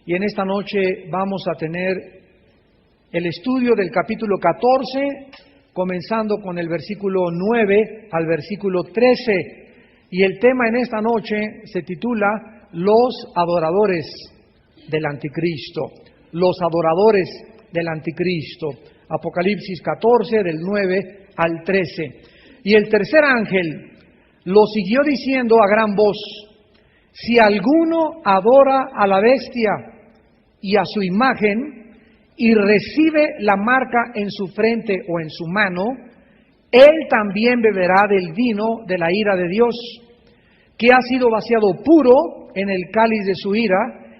Y en esta noche vamos a tener el estudio del capítulo 14, comenzando con el versículo 9 al versículo 13. Y el tema en esta noche se titula Los adoradores del anticristo. Los adoradores del anticristo. Apocalipsis 14, del 9 al 13. Y el tercer ángel lo siguió diciendo a gran voz: si alguno adora a la bestia y a su imagen, y recibe la marca en su frente o en su mano, él también beberá del vino de la ira de Dios, que ha sido vaciado puro en el cáliz de su ira,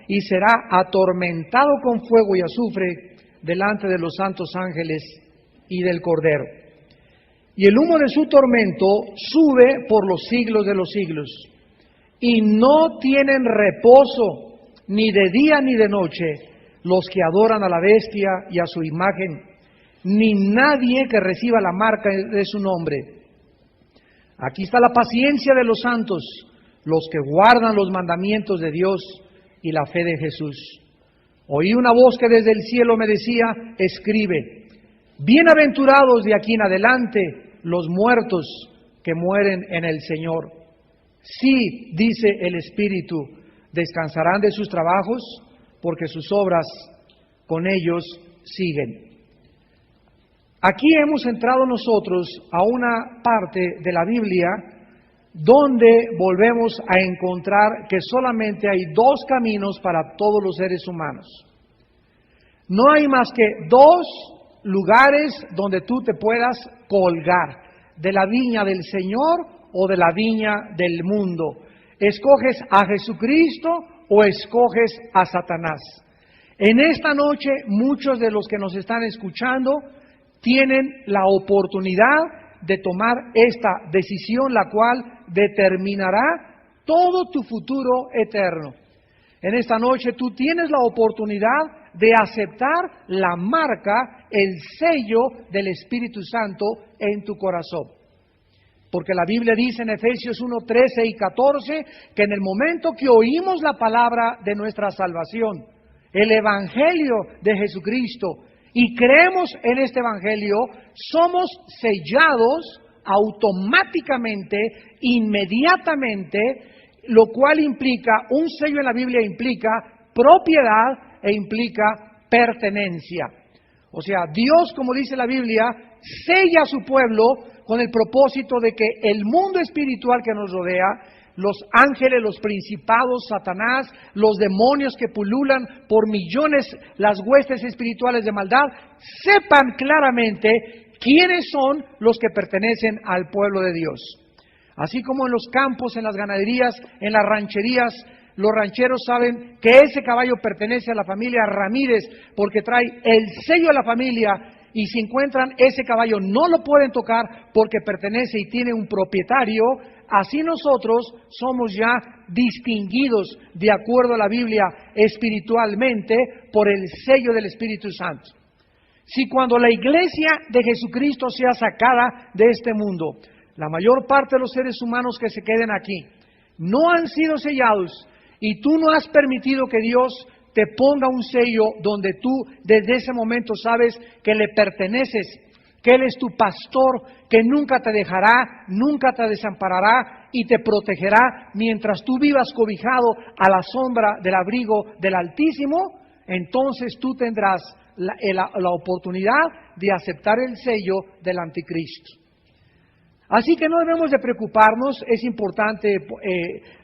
y será atormentado con fuego y azufre delante de los santos ángeles y del Cordero. Y el humo de su tormento sube por los siglos de los siglos, y no tienen reposo ni de día ni de noche los que adoran a la bestia y a su imagen, ni nadie que reciba la marca de su nombre. Aquí está la paciencia de los santos, los que guardan los mandamientos de Dios y la fe de Jesús. Oí una voz que desde el cielo me decía: escribe, bienaventurados de aquí en adelante los muertos que mueren en el Señor. Sí, dice el Espíritu, descansarán de sus trabajos, porque sus obras con ellos siguen. Aquí hemos entrado nosotros a una parte de la Biblia donde volvemos a encontrar que solamente hay dos caminos para todos los seres humanos. No hay más que dos lugares donde tú te puedas colgar: de la viña del Señor o de la viña del mundo. ¿Escoges a Jesucristo o escoges a Satanás? En esta noche, muchos de los que nos están escuchando tienen la oportunidad de tomar esta decisión, la cual determinará todo tu futuro eterno. En esta noche tú tienes la oportunidad de aceptar la marca, el sello del Espíritu Santo en tu corazón. Porque la Biblia dice en Efesios 1, 13 y 14 que en el momento que oímos la palabra de nuestra salvación, el Evangelio de Jesucristo, y creemos en este Evangelio, somos sellados automáticamente, inmediatamente, lo cual implica, un sello en la Biblia implica propiedad e implica pertenencia. O sea, Dios, como dice la Biblia, sella a su pueblo con el propósito de que el mundo espiritual que nos rodea, los ángeles, los principados, Satanás, los demonios que pululan por millones, las huestes espirituales de maldad, sepan claramente quiénes son los que pertenecen al pueblo de Dios. Así como en los campos, en las ganaderías, en las rancherías, los rancheros saben que ese caballo pertenece a la familia Ramírez porque trae el sello de la familia, y si encuentran ese caballo no lo pueden tocar porque pertenece y tiene un propietario. Así nosotros somos ya distinguidos de acuerdo a la Biblia espiritualmente por el sello del Espíritu Santo. Si cuando la iglesia de Jesucristo sea sacada de este mundo, la mayor parte de los seres humanos que se queden aquí no han sido sellados, y tú no has permitido que Dios te ponga un sello donde tú desde ese momento sabes que le perteneces, que Él es tu pastor, que nunca te dejará, nunca te desamparará y te protegerá mientras tú vivas cobijado a la sombra del abrigo del Altísimo, entonces tú tendrás la oportunidad de aceptar el sello del anticristo. Así que no debemos de preocuparnos. Es importante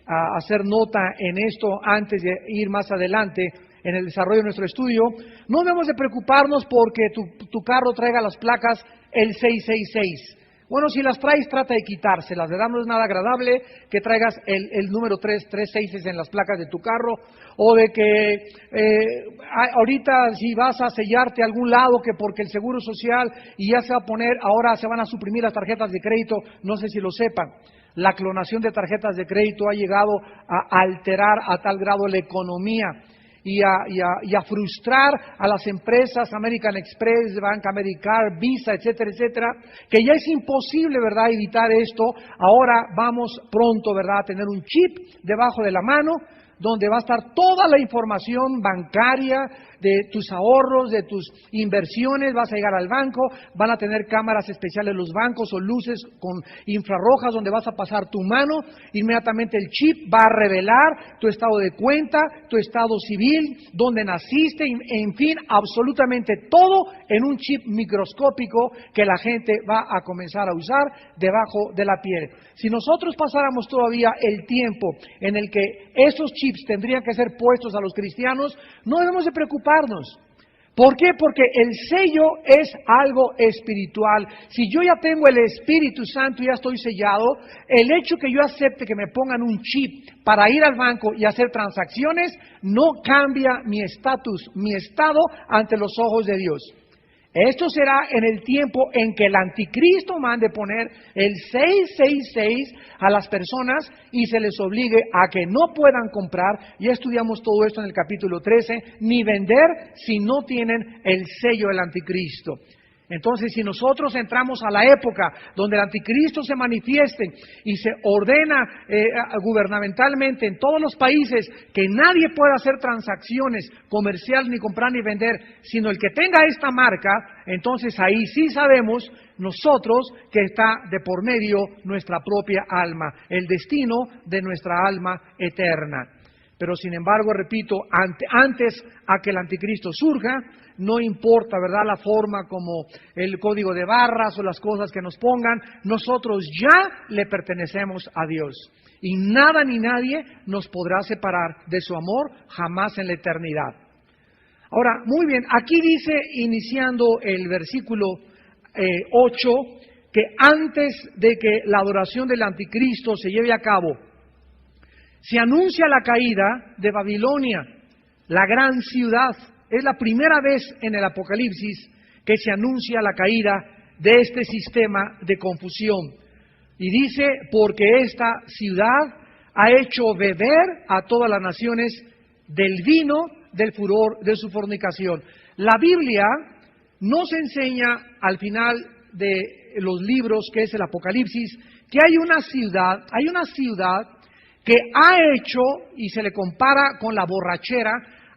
hacer nota en esto antes de ir más adelante en el desarrollo de nuestro estudio. No debemos de preocuparnos porque tu carro traiga las placas el 666. Bueno, si las traes, trata de quitárselas, ¿verdad? No es nada agradable que traigas el número 336 en las placas de tu carro, o de que ahorita si vas a sellarte a algún lado, que porque el Seguro Social y ya se va a poner, ahora se van a suprimir las tarjetas de crédito, no sé si lo sepan. La clonación de tarjetas de crédito ha llegado a alterar a tal grado la economía y a frustrar a las empresas American Express, Bank American, Visa, etcétera, etcétera, que ya es imposible, ¿verdad?, evitar esto. Ahora vamos pronto, ¿verdad?, a tener un chip debajo de la mano donde va a estar toda la información bancaria de tus ahorros, de tus inversiones. Vas a llegar al banco, van a tener cámaras especiales los bancos o luces con infrarrojas donde vas a pasar tu mano. Inmediatamente el chip va a revelar tu estado de cuenta, tu estado civil, dónde naciste, en fin, absolutamente todo en un chip microscópico que la gente va a comenzar a usar debajo de la piel. Si nosotros pasáramos todavía el tiempo en el que esos chips tendrían que ser puestos a los cristianos, no debemos de preocuparnos. ¿Por qué? Porque el sello es algo espiritual. Si yo ya tengo el Espíritu Santo y ya estoy sellado, el hecho que yo acepte que me pongan un chip para ir al banco y hacer transacciones no cambia mi estatus, mi estado ante los ojos de Dios. Esto será en el tiempo en que el anticristo mande poner el 666 a las personas y se les obligue a que no puedan comprar, ya estudiamos todo esto en el capítulo 13, ni vender si no tienen el sello del anticristo. Entonces, si nosotros entramos a la época donde el anticristo se manifieste y se ordena gubernamentalmente en todos los países que nadie pueda hacer transacciones comerciales, ni comprar ni vender, sino el que tenga esta marca, entonces ahí sí sabemos nosotros que está de por medio nuestra propia alma, el destino de nuestra alma eterna. Pero sin embargo, repito, antes a que el anticristo surja, no importa, ¿verdad?, la forma como el código de barras o las cosas que nos pongan, nosotros ya le pertenecemos a Dios. Y nada ni nadie nos podrá separar de su amor jamás en la eternidad. Ahora, muy bien, aquí dice, iniciando el versículo 8, que antes de que la adoración del anticristo se lleve a cabo, se anuncia la caída de Babilonia, la gran ciudad. Es la primera vez en el Apocalipsis que se anuncia la caída de este sistema de confusión. Y dice, porque esta ciudad ha hecho beber a todas las naciones del vino del furor de su fornicación. La Biblia nos enseña al final de los libros, que es el Apocalipsis, que hay una ciudad que ha hecho, y se le compara con la borrachera,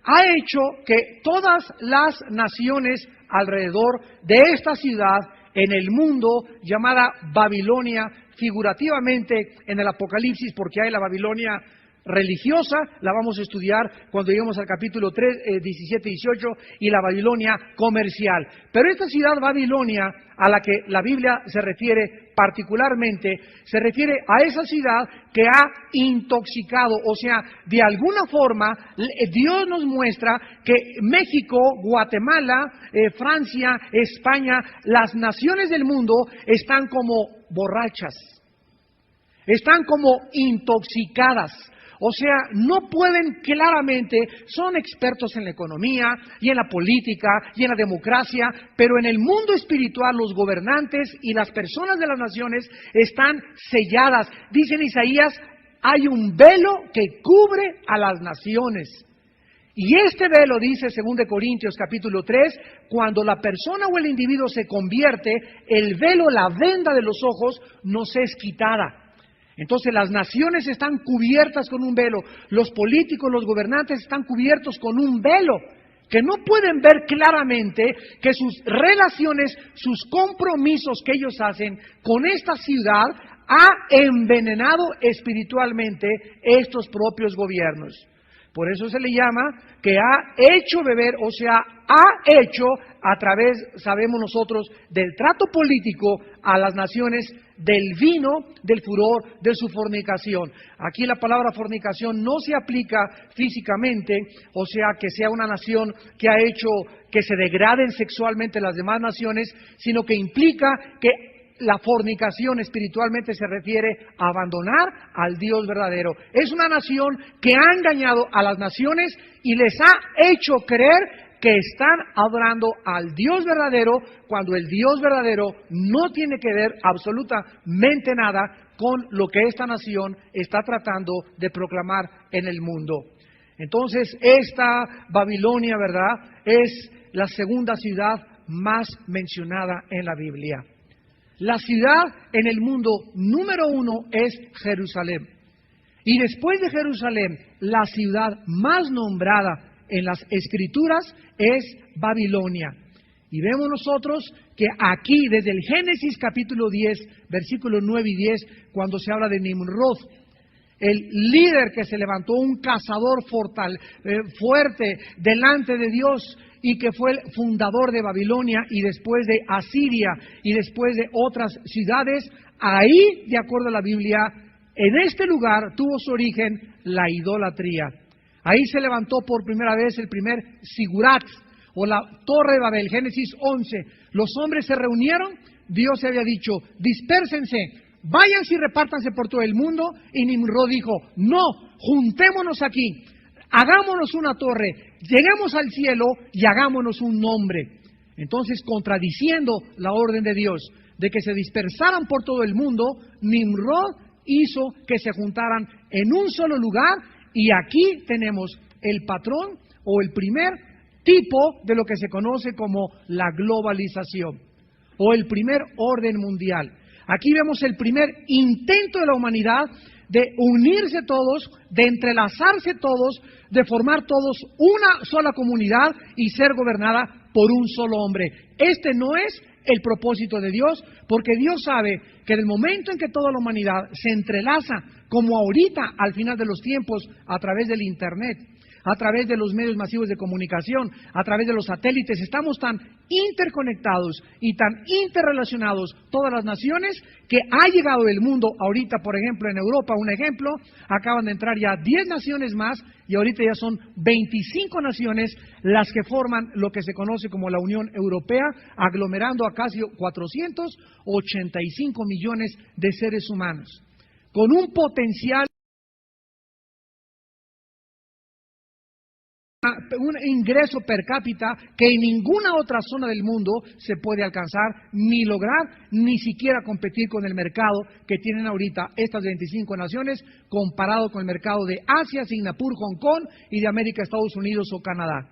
ha hecho que todas las naciones alrededor de esta ciudad en el mundo, llamada Babilonia, figurativamente en el Apocalipsis, porque hay la Babilonia religiosa, la vamos a estudiar cuando lleguemos al capítulo 3, 17 y 18, y la Babilonia comercial. Pero esta ciudad Babilonia, a la que la Biblia se refiere particularmente, se refiere a esa ciudad que ha intoxicado, o sea, de alguna forma, Dios nos muestra que México, Guatemala, Francia, España, las naciones del mundo están como borrachas, están como intoxicadas. O sea, no pueden claramente, son expertos en la economía y en la política y en la democracia, pero en el mundo espiritual los gobernantes y las personas de las naciones están selladas. Dice en Isaías, hay un velo que cubre a las naciones. Y este velo, dice 2 Corintios capítulo 3, cuando la persona o el individuo se convierte, el velo, la venda de los ojos, nos es quitada. Entonces las naciones están cubiertas con un velo, los políticos, los gobernantes están cubiertos con un velo, que no pueden ver claramente que sus relaciones, sus compromisos que ellos hacen con esta ciudad ha envenenado espiritualmente estos propios gobiernos. Por eso se le llama que ha hecho beber, o sea, ha hecho a través, sabemos nosotros, del trato político a las naciones del vino, del furor, de su fornicación. Aquí la palabra fornicación no se aplica físicamente, o sea, que sea una nación que ha hecho que se degraden sexualmente las demás naciones, sino que implica que la fornicación espiritualmente se refiere a abandonar al Dios verdadero. Es una nación que ha engañado a las naciones y les ha hecho creer que están adorando al Dios verdadero, cuando el Dios verdadero no tiene que ver absolutamente nada con lo que esta nación está tratando de proclamar en el mundo. Entonces, esta Babilonia, ¿verdad?, es la segunda ciudad más mencionada en la Biblia. La ciudad en el mundo número 1 es Jerusalén. Y después de Jerusalén, la ciudad más nombrada en las Escrituras es Babilonia. Y vemos nosotros que aquí, desde el Génesis capítulo 10, versículos 9 y 10, cuando se habla de Nimrod, el líder que se levantó, un cazador fuerte delante de Dios, y que fue el fundador de Babilonia y después de Asiria y después de otras ciudades, ahí, de acuerdo a la Biblia, en este lugar tuvo su origen la idolatría. Ahí se levantó por primera vez el primer Sigurat, o la Torre de Babel, Génesis 11. Los hombres se reunieron, Dios se había dicho, dispérsense, váyanse y repártanse por todo el mundo, y Nimrod dijo, no, juntémonos aquí, hagámonos una torre, lleguemos al cielo y hagámonos un nombre. Entonces, contradiciendo la orden de Dios de que se dispersaran por todo el mundo, Nimrod hizo que se juntaran en un solo lugar, y aquí tenemos el patrón o el primer tipo de lo que se conoce como la globalización o el primer orden mundial. Aquí vemos el primer intento de la humanidad de unirse todos, de entrelazarse todos, de formar todos una sola comunidad y ser gobernada por un solo hombre. Este no es el propósito de Dios, porque Dios sabe que en el momento en que toda la humanidad se entrelaza, como ahorita al final de los tiempos, a través del Internet, a través de los medios masivos de comunicación, a través de los satélites, estamos tan interconectados y tan interrelacionados todas las naciones, que ha llegado el mundo ahorita, por ejemplo, en Europa, un ejemplo, acaban de entrar ya 10 naciones más, y ahorita ya son 25 naciones las que forman lo que se conoce como la Unión Europea, aglomerando a casi 485 millones de seres humanos, con un potencial, un ingreso per cápita que en ninguna otra zona del mundo se puede alcanzar, ni lograr, ni siquiera competir con el mercado que tienen ahorita estas 25 naciones, comparado con el mercado de Asia, Singapur, Hong Kong, y de América, Estados Unidos o Canadá.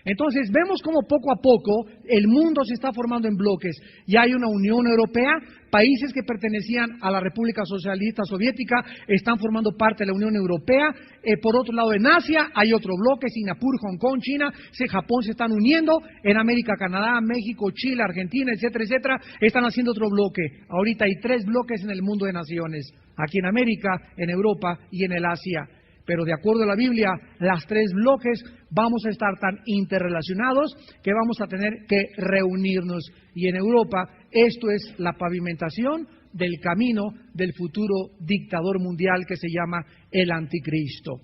Entonces vemos como poco a poco el mundo se está formando en bloques. Ya hay una Unión Europea, países que pertenecían a la República Socialista Soviética están formando parte de la Unión Europea. Por otro lado, en Asia hay otro bloque, Singapur, Hong Kong, China, Japón se están uniendo. En América, Canadá, México, Chile, Argentina, etcétera, etcétera, están haciendo otro bloque. Ahorita hay 3 bloques en el mundo de naciones, aquí en América, en Europa y en el Asia. Pero de acuerdo a la Biblia, las 3 bloques vamos a estar tan interrelacionados que vamos a tener que reunirnos. Y en Europa, esto es la pavimentación del camino del futuro dictador mundial que se llama el Anticristo.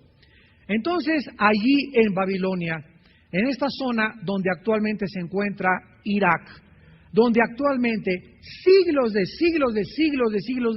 Entonces, allí en Babilonia, en esta zona donde actualmente se encuentra Irak, donde actualmente siglos,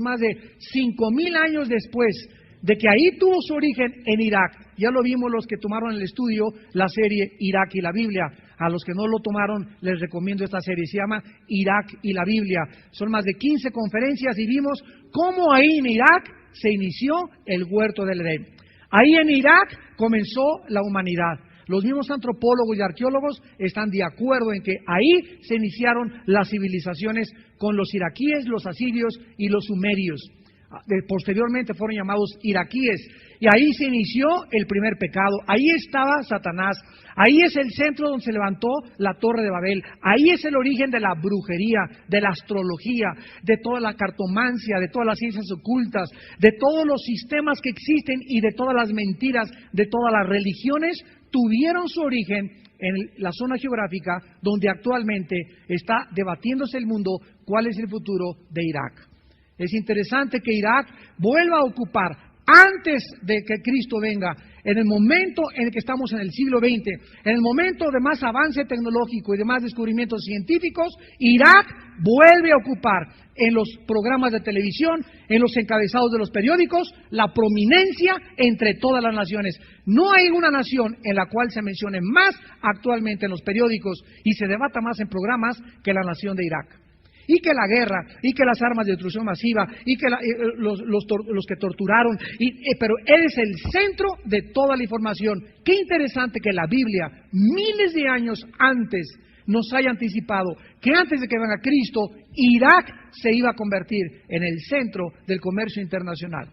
más de 5,000 años después de que ahí tuvo su origen en Irak, ya lo vimos los que tomaron el estudio, la serie Irak y la Biblia. A los que no lo tomaron, les recomiendo esta serie, se llama Irak y la Biblia. Son más de 15 conferencias y vimos cómo ahí en Irak se inició el huerto del Edén. Ahí en Irak comenzó la humanidad. Los mismos antropólogos y arqueólogos están de acuerdo en que ahí se iniciaron las civilizaciones con los iraquíes, los asirios y los sumerios. Posteriormente fueron llamados iraquíes, y ahí se inició el primer pecado. Ahí estaba Satanás, ahí es el centro donde se levantó la Torre de Babel, ahí es el origen de la brujería, de la astrología, de toda la cartomancia, de todas las ciencias ocultas, de todos los sistemas que existen y de todas las mentiras, de todas las religiones, tuvieron su origen en la zona geográfica donde actualmente está debatiéndose el mundo cuál es el futuro de Irak. Es interesante que Irak vuelva a ocupar, antes de que Cristo venga, en el momento en el que estamos en el siglo XX, en el momento de más avance tecnológico y de más descubrimientos científicos, Irak vuelve a ocupar en los programas de televisión, en los encabezados de los periódicos, la prominencia entre todas las naciones. No hay una nación en la cual se mencione más actualmente en los periódicos y se debata más en programas que la nación de Irak. Y que la guerra, y que las armas de destrucción masiva, y que los que torturaron, pero él es el centro de toda la información. Qué interesante que la Biblia, miles de años antes, nos haya anticipado que antes de que venga Cristo, Irak se iba a convertir en el centro del comercio internacional.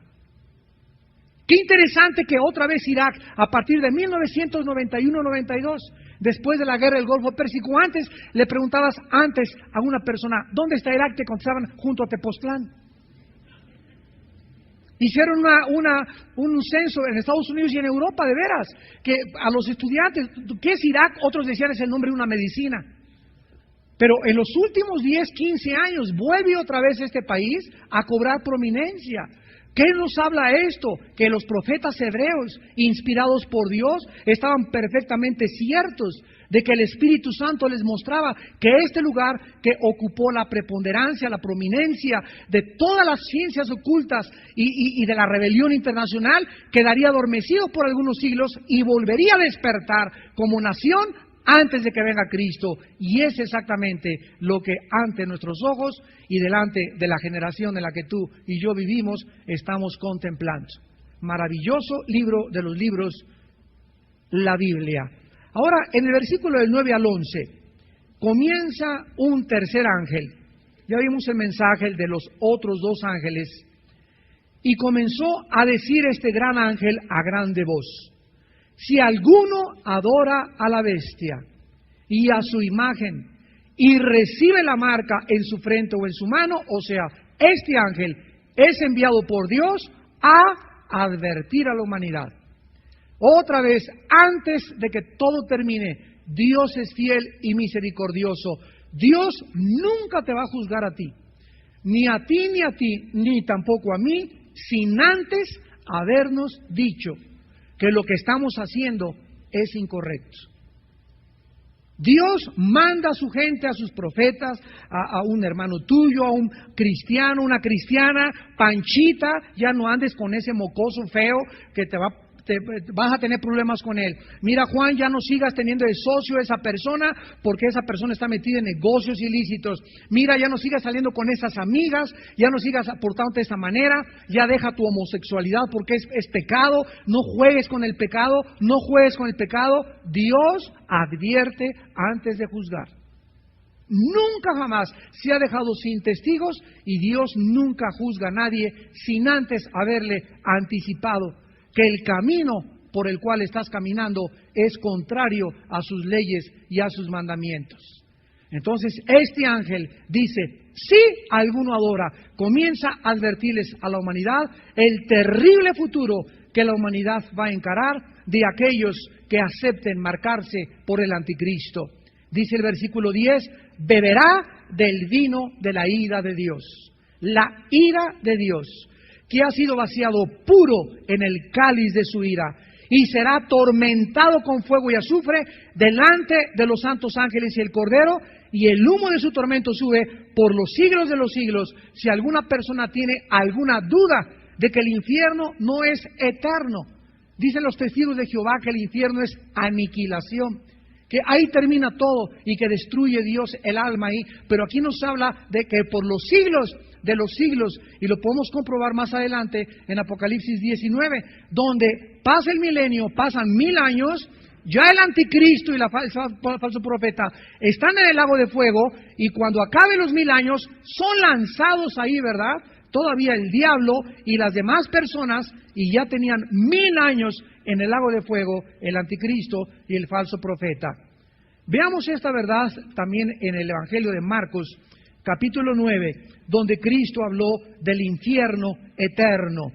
Qué interesante que otra vez Irak, a partir de 1991-92, después de la guerra del Golfo Pérsico, antes le preguntabas a una persona, ¿dónde está Irak? Te contestaban, junto a Tepoztlán. Hicieron un censo en Estados Unidos y en Europa, de veras, que a los estudiantes, ¿qué es Irak? Otros decían es el nombre de una medicina. Pero en los últimos 10, 15 años vuelve otra vez este país a cobrar prominencia. ¿Qué nos habla esto? Que los profetas hebreos, inspirados por Dios, estaban perfectamente ciertos de que el Espíritu Santo les mostraba que este lugar que ocupó la preponderancia, la prominencia de todas las ciencias ocultas y de la rebelión internacional, quedaría adormecido por algunos siglos y volvería a despertar como nación antes de que venga Cristo. Y es exactamente lo que ante nuestros ojos y delante de la generación en la que tú y yo vivimos estamos contemplando. Maravilloso libro de los libros, la Biblia. Ahora, en el versículo del 9 al 11, comienza un tercer ángel. Ya vimos el mensaje de los otros dos ángeles. Y comenzó a decir este gran ángel a grande voz: si alguno adora a la bestia y a su imagen y recibe la marca en su frente o en su mano, o sea, este ángel es enviado por Dios a advertir a la humanidad. Otra vez, antes de que todo termine, Dios es fiel y misericordioso. Dios nunca te va a juzgar a ti, ni tampoco a mí, sin antes habernos dicho que lo que estamos haciendo es incorrecto. Dios manda a su gente, a sus profetas, a un hermano tuyo, a un cristiano, una cristiana, Panchita, ya no andes con ese mocoso feo que vas a tener problemas con él. Mira, Juan, ya no sigas teniendo de socio a esa persona porque esa persona está metida en negocios ilícitos. Mira, ya no sigas saliendo con esas amigas, ya no sigas portándote de esa manera, ya deja tu homosexualidad porque es pecado, no juegues con el pecado, no juegues con el pecado. Dios advierte antes de juzgar. Nunca jamás se ha dejado sin testigos y Dios nunca juzga a nadie sin antes haberle anticipado que el camino por el cual estás caminando es contrario a sus leyes y a sus mandamientos. Entonces, este ángel dice, si alguno adora, comienza a advertirles a la humanidad el terrible futuro que la humanidad va a encarar de aquellos que acepten marcarse por el anticristo. Dice el versículo 10, beberá del vino de la ira de Dios. La ira de Dios, que ha sido vaciado puro en el cáliz de su ira, y será atormentado con fuego y azufre delante de los santos ángeles y el Cordero, y el humo de su tormento sube por los siglos de los siglos. Si alguna persona tiene alguna duda de que el infierno no es eterno, dicen los testigos de Jehová que el infierno es aniquilación, que ahí termina todo y que destruye Dios el alma ahí, pero aquí nos habla de que por los siglos de los siglos, y lo podemos comprobar más adelante en Apocalipsis 19, donde pasa el milenio, pasan 1000 años, ya el anticristo y la falso profeta están en el lago de fuego, y cuando acaben los 1000 años, son lanzados ahí, ¿verdad? Todavía el diablo y las demás personas, y ya tenían 1000 años en el lago de fuego, el anticristo y el falso profeta. Veamos esta verdad también en el Evangelio de Marcos, capítulo 9, donde Cristo habló del infierno eterno.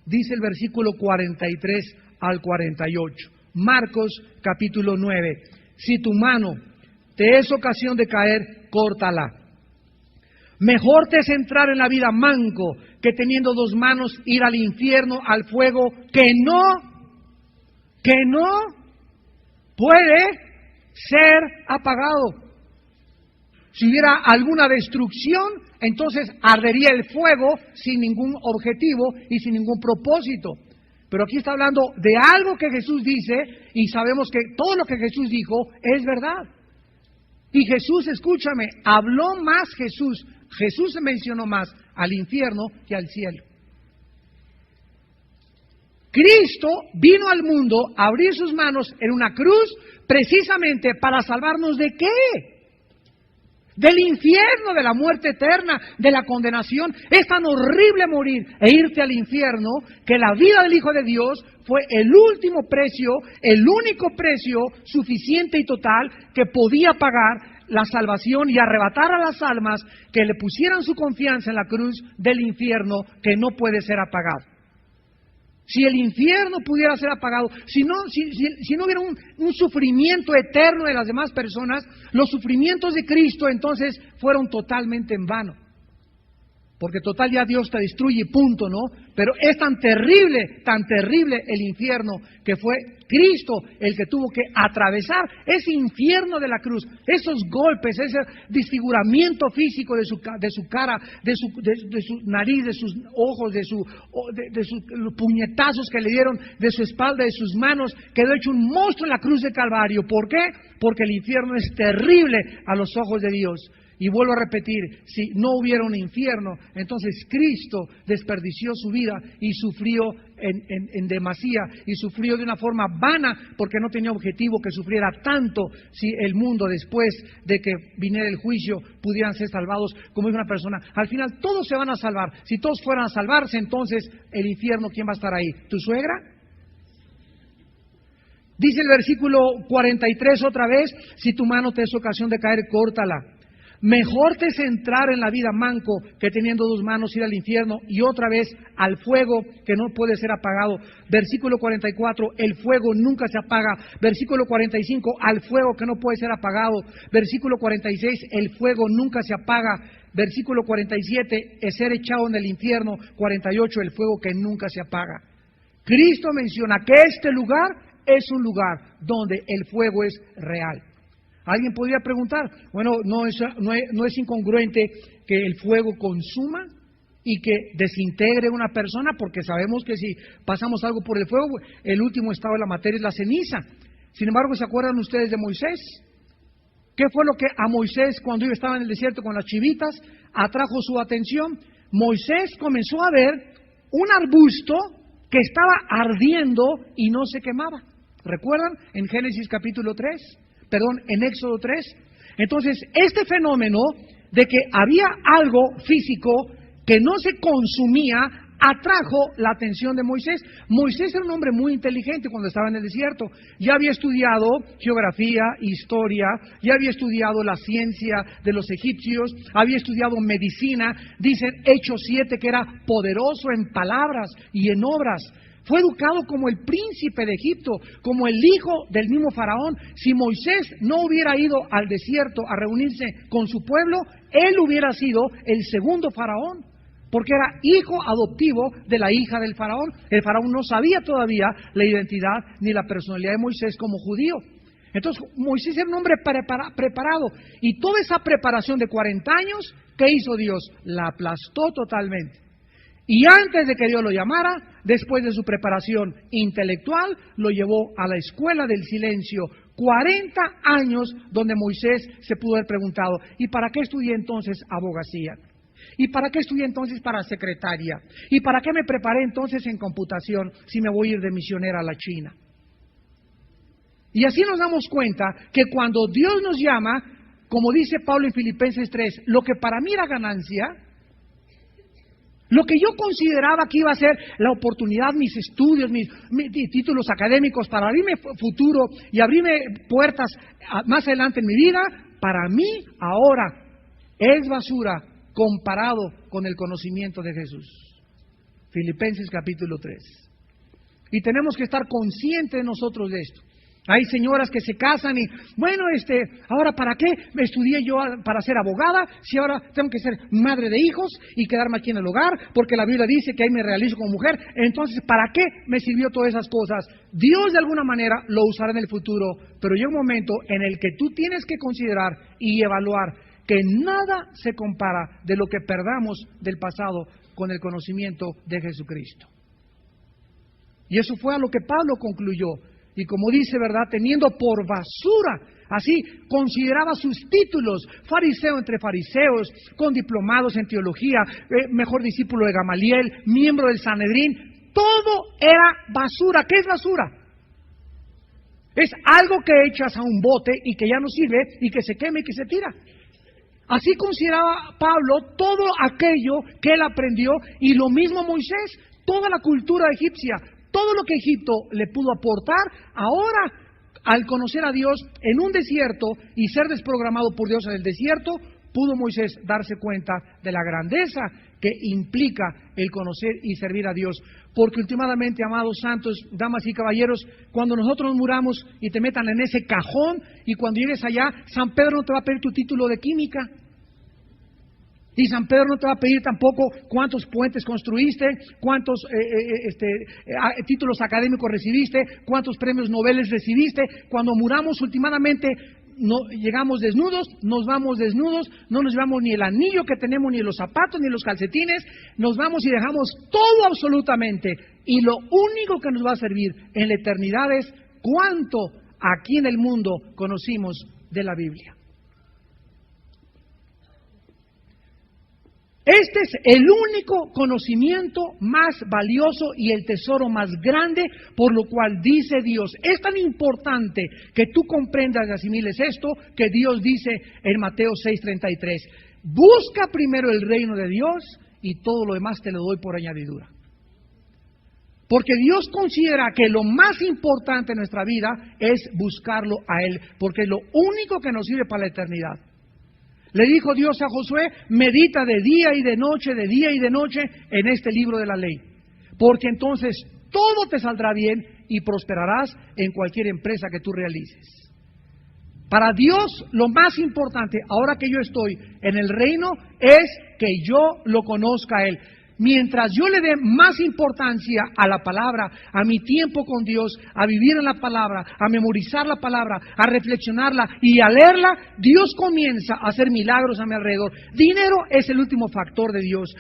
Dice el versículo 43 al 48. Marcos, capítulo 9. Si tu mano te es ocasión de caer, córtala. Mejor te es entrar en la vida manco que teniendo 2 manos ir al infierno, al fuego que no puede ser apagado. Si hubiera alguna destrucción, entonces ardería el fuego sin ningún objetivo y sin ningún propósito. Pero aquí está hablando de algo que Jesús dice, y sabemos que todo lo que Jesús dijo es verdad. Y Jesús, escúchame, habló más Jesús mencionó más al infierno que al cielo. Cristo vino al mundo a abrir sus manos en una cruz precisamente para salvarnos ¿de qué? del infierno, de la muerte eterna, de la condenación. Es tan horrible morir e irte al infierno que la vida del Hijo de Dios fue el último precio, el único precio suficiente y total que podía pagar la salvación y arrebatar a las almas que le pusieran su confianza en la cruz del infierno, que no puede ser apagado. Si el infierno pudiera ser apagado, si no hubiera un sufrimiento eterno de las demás personas, los sufrimientos de Cristo entonces fueron totalmente en vano. Porque total ya Dios te destruye, punto, ¿no? Pero es tan terrible el infierno, que fue Cristo el que tuvo que atravesar ese infierno de la cruz, esos golpes, ese desfiguramiento físico de su cara, de su nariz, de sus ojos, de sus puñetazos que le dieron, de su espalda, de sus manos. Quedó hecho un monstruo en la cruz de Calvario. ¿Por qué? Porque el infierno es terrible a los ojos de Dios. Y vuelvo a repetir, si no hubiera un infierno, entonces Cristo desperdició su vida y sufrió en demasía, y sufrió de una forma vana, porque no tenía objetivo que sufriera tanto, si el mundo, después de que viniera el juicio, pudieran ser salvados como es una persona. Al final todos se van a salvar. Si todos fueran a salvarse, entonces el infierno, ¿quién va a estar ahí? ¿Tu suegra? Dice el versículo 43 otra vez: si tu mano te es ocasión de caer, córtala. Mejor te es entrar en la vida manco que teniendo dos manos ir al infierno y otra vez al fuego que no puede ser apagado. Versículo 44, el fuego nunca se apaga. Versículo 45, al fuego que no puede ser apagado. Versículo 46, el fuego nunca se apaga. Versículo 47, es ser echado en el infierno. 48, el fuego que nunca se apaga. Cristo menciona que este lugar es un lugar donde el fuego es real. Alguien podría preguntar, bueno, ¿no es incongruente que el fuego consuma y que desintegre una persona? Porque sabemos que si pasamos algo por el fuego, el último estado de la materia es la ceniza. Sin embargo, ¿se acuerdan ustedes de Moisés? ¿Qué fue lo que a Moisés, cuando él estaba en el desierto con las chivitas, atrajo su atención? Moisés comenzó a ver un arbusto que estaba ardiendo y no se quemaba. ¿Recuerdan? En Génesis capítulo 3. En Éxodo 3. Entonces, este fenómeno de que había algo físico que no se consumía atrajo la atención de Moisés. Moisés era un hombre muy inteligente cuando estaba en el desierto. Ya había estudiado geografía, historia, ya había estudiado la ciencia de los egipcios, había estudiado medicina. Dicen Hechos 7 que era poderoso en palabras y en obras. Fue educado como el príncipe de Egipto, como el hijo del mismo faraón. Si Moisés no hubiera ido al desierto a reunirse con su pueblo, él hubiera sido el segundo faraón, porque era hijo adoptivo de la hija del faraón. El faraón no sabía todavía la identidad ni la personalidad de Moisés como judío. Entonces Moisés era un hombre preparado, y toda esa preparación de 40 años, ¿qué hizo Dios? La aplastó totalmente. Y antes de que Dios lo llamara, después de su preparación intelectual, lo llevó a la escuela del silencio. 40 años donde Moisés se pudo haber preguntado, ¿y para qué estudié entonces abogacía? ¿Y para qué estudié entonces para secretaria? ¿Y para qué me preparé entonces en computación si me voy a ir de misionera a la China? Y así nos damos cuenta que cuando Dios nos llama, como dice Pablo en Filipenses 3, lo que para mí era ganancia, lo que yo consideraba que iba a ser la oportunidad, mis estudios, mis títulos académicos para abrirme futuro y abrirme puertas más adelante en mi vida, para mí ahora es basura comparado con el conocimiento de Jesús. Filipenses capítulo 3. Y tenemos que estar conscientes nosotros de esto. Hay señoras que se casan y, bueno, ahora ¿para qué me estudié yo para ser abogada si ahora tengo que ser madre de hijos y quedarme aquí en el hogar? Porque la Biblia dice que ahí me realizo como mujer. Entonces, ¿para qué me sirvió todas esas cosas? Dios de alguna manera lo usará en el futuro, pero llega un momento en el que tú tienes que considerar y evaluar que nada se compara de lo que perdamos del pasado con el conocimiento de Jesucristo. Y eso fue a lo que Pablo concluyó. Y como dice, ¿verdad? Teniendo por basura, así consideraba sus títulos, fariseo entre fariseos, con diplomados en teología, mejor discípulo de Gamaliel, miembro del Sanedrín, todo era basura. ¿Qué es basura? Es algo que echas a un bote y que ya no sirve y que se quema y que se tira. Así consideraba Pablo todo aquello que él aprendió, y lo mismo Moisés, toda la cultura egipcia, todo lo que Egipto le pudo aportar. Ahora, al conocer a Dios en un desierto y ser desprogramado por Dios en el desierto, pudo Moisés darse cuenta de la grandeza que implica el conocer y servir a Dios. Porque últimamente, amados santos, damas y caballeros, cuando nosotros muramos y te metan en ese cajón, y cuando llegues allá, San Pedro no te va a pedir tu título de química. Y San Pedro no te va a pedir tampoco cuántos puentes construiste, cuántos títulos académicos recibiste, cuántos premios Nobel recibiste. Cuando muramos, últimamente, no llegamos desnudos, nos vamos desnudos, no nos llevamos ni el anillo que tenemos, ni los zapatos, ni los calcetines, nos vamos y dejamos todo absolutamente. Y lo único que nos va a servir en la eternidad es cuánto aquí en el mundo conocimos de la Biblia. Este es el único conocimiento más valioso y el tesoro más grande, por lo cual dice Dios. Es tan importante que tú comprendas y asimiles esto, que Dios dice en Mateo 6:33, busca primero el reino de Dios y todo lo demás te lo doy por añadidura. Porque Dios considera que lo más importante en nuestra vida es buscarlo a Él, porque es lo único que nos sirve para la eternidad. Le dijo Dios a Josué, medita de día y de noche en este libro de la ley, porque entonces todo te saldrá bien y prosperarás en cualquier empresa que tú realices. Para Dios lo más importante, ahora que yo estoy en el reino, es que yo lo conozca a Él. Mientras yo le dé más importancia a la palabra, a mi tiempo con Dios, a vivir en la palabra, a memorizar la palabra, a reflexionarla y a leerla, Dios comienza a hacer milagros a mi alrededor. Dinero es el último factor de Dios.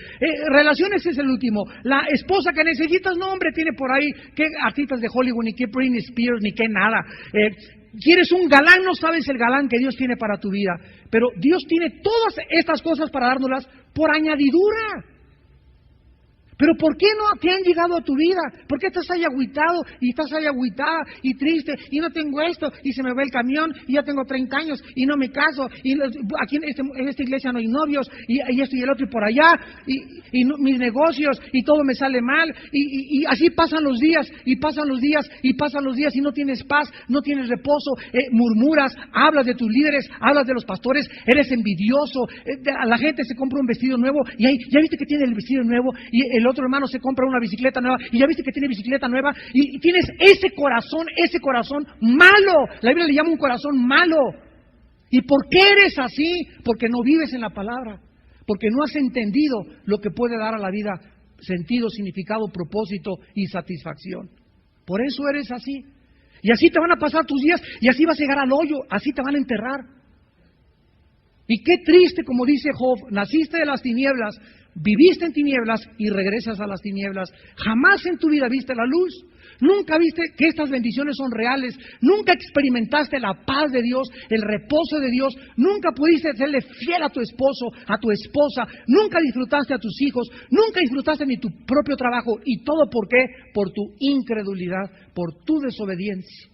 Relaciones es el último. La esposa que necesitas, no hombre, tiene por ahí qué artistas de Hollywood, ni qué Britney Spears, ni qué nada. ¿Quieres un galán? No sabes el galán que Dios tiene para tu vida. Pero Dios tiene todas estas cosas para dárnoslas por añadidura. Pero ¿por qué no te han llegado a tu vida? ¿Por qué estás ahí agüitado y estás ahí agüitada y triste y no tengo esto y se me va el camión y ya tengo 30 años y no me caso y aquí en esta iglesia no hay novios y esto y el otro y por allá y no, mis negocios y todo me sale mal y así pasan los días y pasan los días y pasan los días y no tienes paz, no tienes reposo, murmuras, hablas de tus líderes, hablas de los pastores, eres envidioso, la gente se compra un vestido nuevo y ahí, ya viste que tiene el vestido nuevo y el otro hermano se compra una bicicleta nueva y ya viste que tiene bicicleta nueva y tienes ese corazón malo. La Biblia le llama un corazón malo. ¿Y por qué eres así? Porque no vives en la palabra, porque no has entendido lo que puede dar a la vida sentido, significado, propósito y satisfacción. Por eso eres así. Y así te van a pasar tus días y así vas a llegar al hoyo, así te van a enterrar. Y qué triste, como dice Job, naciste de las tinieblas, viviste en tinieblas y regresas a las tinieblas. Jamás en tu vida viste la luz. Nunca viste que estas bendiciones son reales. Nunca experimentaste la paz de Dios, el reposo de Dios. Nunca pudiste serle fiel a tu esposo, a tu esposa. Nunca disfrutaste a tus hijos. Nunca disfrutaste ni tu propio trabajo. ¿Y todo por qué? Por tu incredulidad, por tu desobediencia.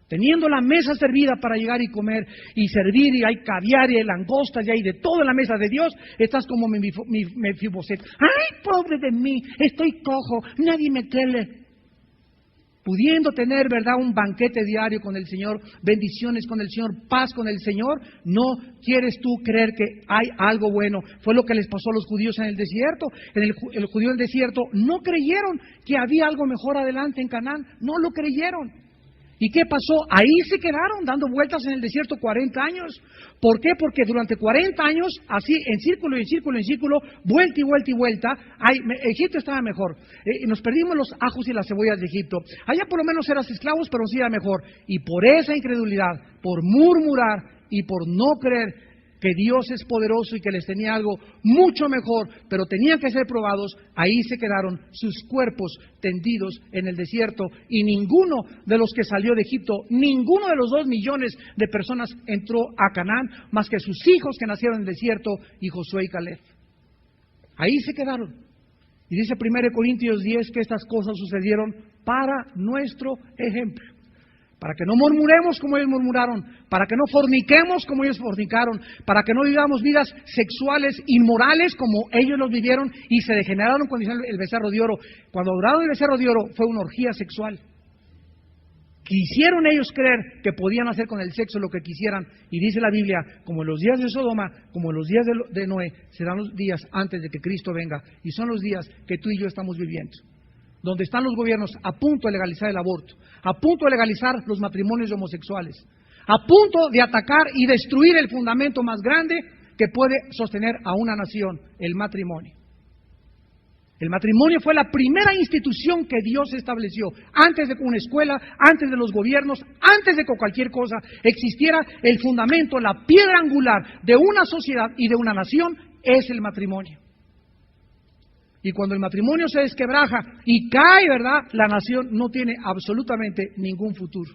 Teniendo la mesa servida para llegar y comer y servir, y hay caviar y hay langostas y hay de todo en la mesa de Dios, estás como Mefiboset. ¡Ay, pobre de mí! Estoy cojo, nadie me quiere. Pudiendo tener, ¿verdad?, un banquete diario con el Señor, bendiciones con el Señor, paz con el Señor, no quieres tú creer que hay algo bueno. Fue lo que les pasó a los judíos en el desierto. El judío en el desierto no creyeron que había algo mejor adelante en Canaán, no lo creyeron. ¿Y qué pasó? Ahí se quedaron dando vueltas en el desierto 40 años. ¿Por qué? Porque durante 40 años, así en círculo y en círculo y en círculo, vuelta y vuelta y vuelta, Egipto estaba mejor. Nos perdimos los ajos y las cebollas de Egipto. Allá por lo menos eras esclavos, pero sí era mejor. Y por esa incredulidad, por murmurar y por no creer que Dios es poderoso y que les tenía algo mucho mejor, pero tenían que ser probados, ahí se quedaron sus cuerpos tendidos en el desierto, y ninguno de los que salió de Egipto, ninguno de los 2 millones de personas entró a Canaán, más que sus hijos que nacieron en el desierto, y Josué y Caleb. Ahí se quedaron. Y dice 1 Corintios 10 que estas cosas sucedieron para nuestro ejemplo. para que no murmuremos como ellos murmuraron, para que no forniquemos como ellos fornicaron, para que no vivamos vidas sexuales inmorales como ellos los vivieron y se degeneraron cuando hicieron el becerro de oro. Cuando adoraron el becerro de oro fue una orgía sexual. Quisieron ellos creer que podían hacer con el sexo lo que quisieran, y dice la Biblia, como en los días de Sodoma, como en los días de Noé, serán los días antes de que Cristo venga, y son los días que tú y yo estamos viviendo, donde están los gobiernos a punto de legalizar el aborto, a punto de legalizar los matrimonios homosexuales, a punto de atacar y destruir el fundamento más grande que puede sostener a una nación, el matrimonio. El matrimonio fue la primera institución que Dios estableció. Antes de una escuela, antes de los gobiernos, antes de que cualquier cosa existiera, el fundamento, la piedra angular de una sociedad y de una nación es el matrimonio. Y cuando el matrimonio se desquebraja y cae, ¿verdad?, la nación no tiene absolutamente ningún futuro.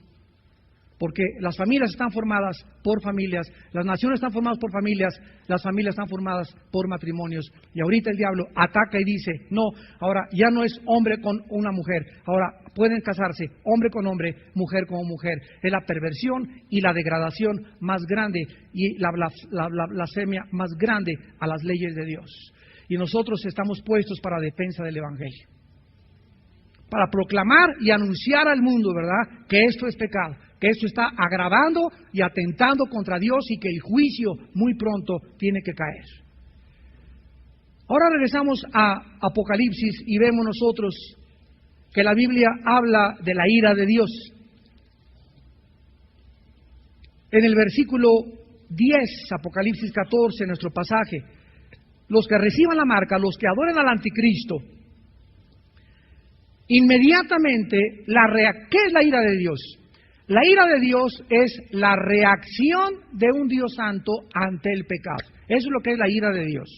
Porque las familias están formadas por familias, las naciones están formadas por familias, las familias están formadas por matrimonios. Y ahorita el diablo ataca y dice, no, ahora ya no es hombre con una mujer, ahora pueden casarse hombre con hombre, mujer con mujer. Es la perversión y la degradación más grande y la blasfemia más grande a las leyes de Dios. Y nosotros estamos puestos para defensa del Evangelio, para proclamar y anunciar al mundo, ¿verdad?, que esto es pecado, que esto está agravando y atentando contra Dios y que el juicio muy pronto tiene que caer. Ahora regresamos a Apocalipsis y vemos nosotros que la Biblia habla de la ira de Dios. En el versículo 10, Apocalipsis 14, nuestro pasaje, los que reciban la marca, los que adoren al anticristo, inmediatamente, ¿qué es la ira de Dios? La ira de Dios es la reacción de un Dios santo ante el pecado. Eso es lo que es la ira de Dios.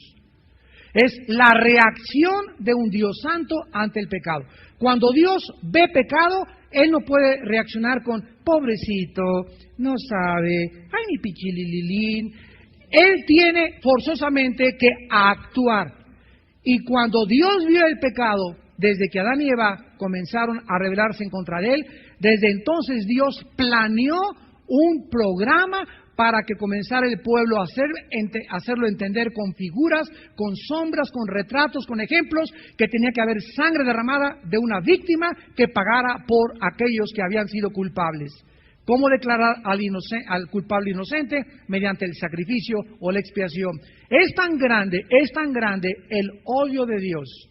Es la reacción de un Dios santo ante el pecado. Cuando Dios ve pecado, Él no puede reaccionar con, pobrecito, no sabe, ay mi pichilililín. Él tiene forzosamente que actuar. Y cuando Dios vio el pecado, desde que Adán y Eva comenzaron a rebelarse en contra de Él, desde entonces Dios planeó un programa para que comenzara el pueblo a hacerlo entender con figuras, con sombras, con retratos, con ejemplos, que tenía que haber sangre derramada de una víctima que pagara por aquellos que habían sido culpables. ¿Cómo declarar al culpable inocente? Mediante el sacrificio o la expiación. Es tan grande el odio de Dios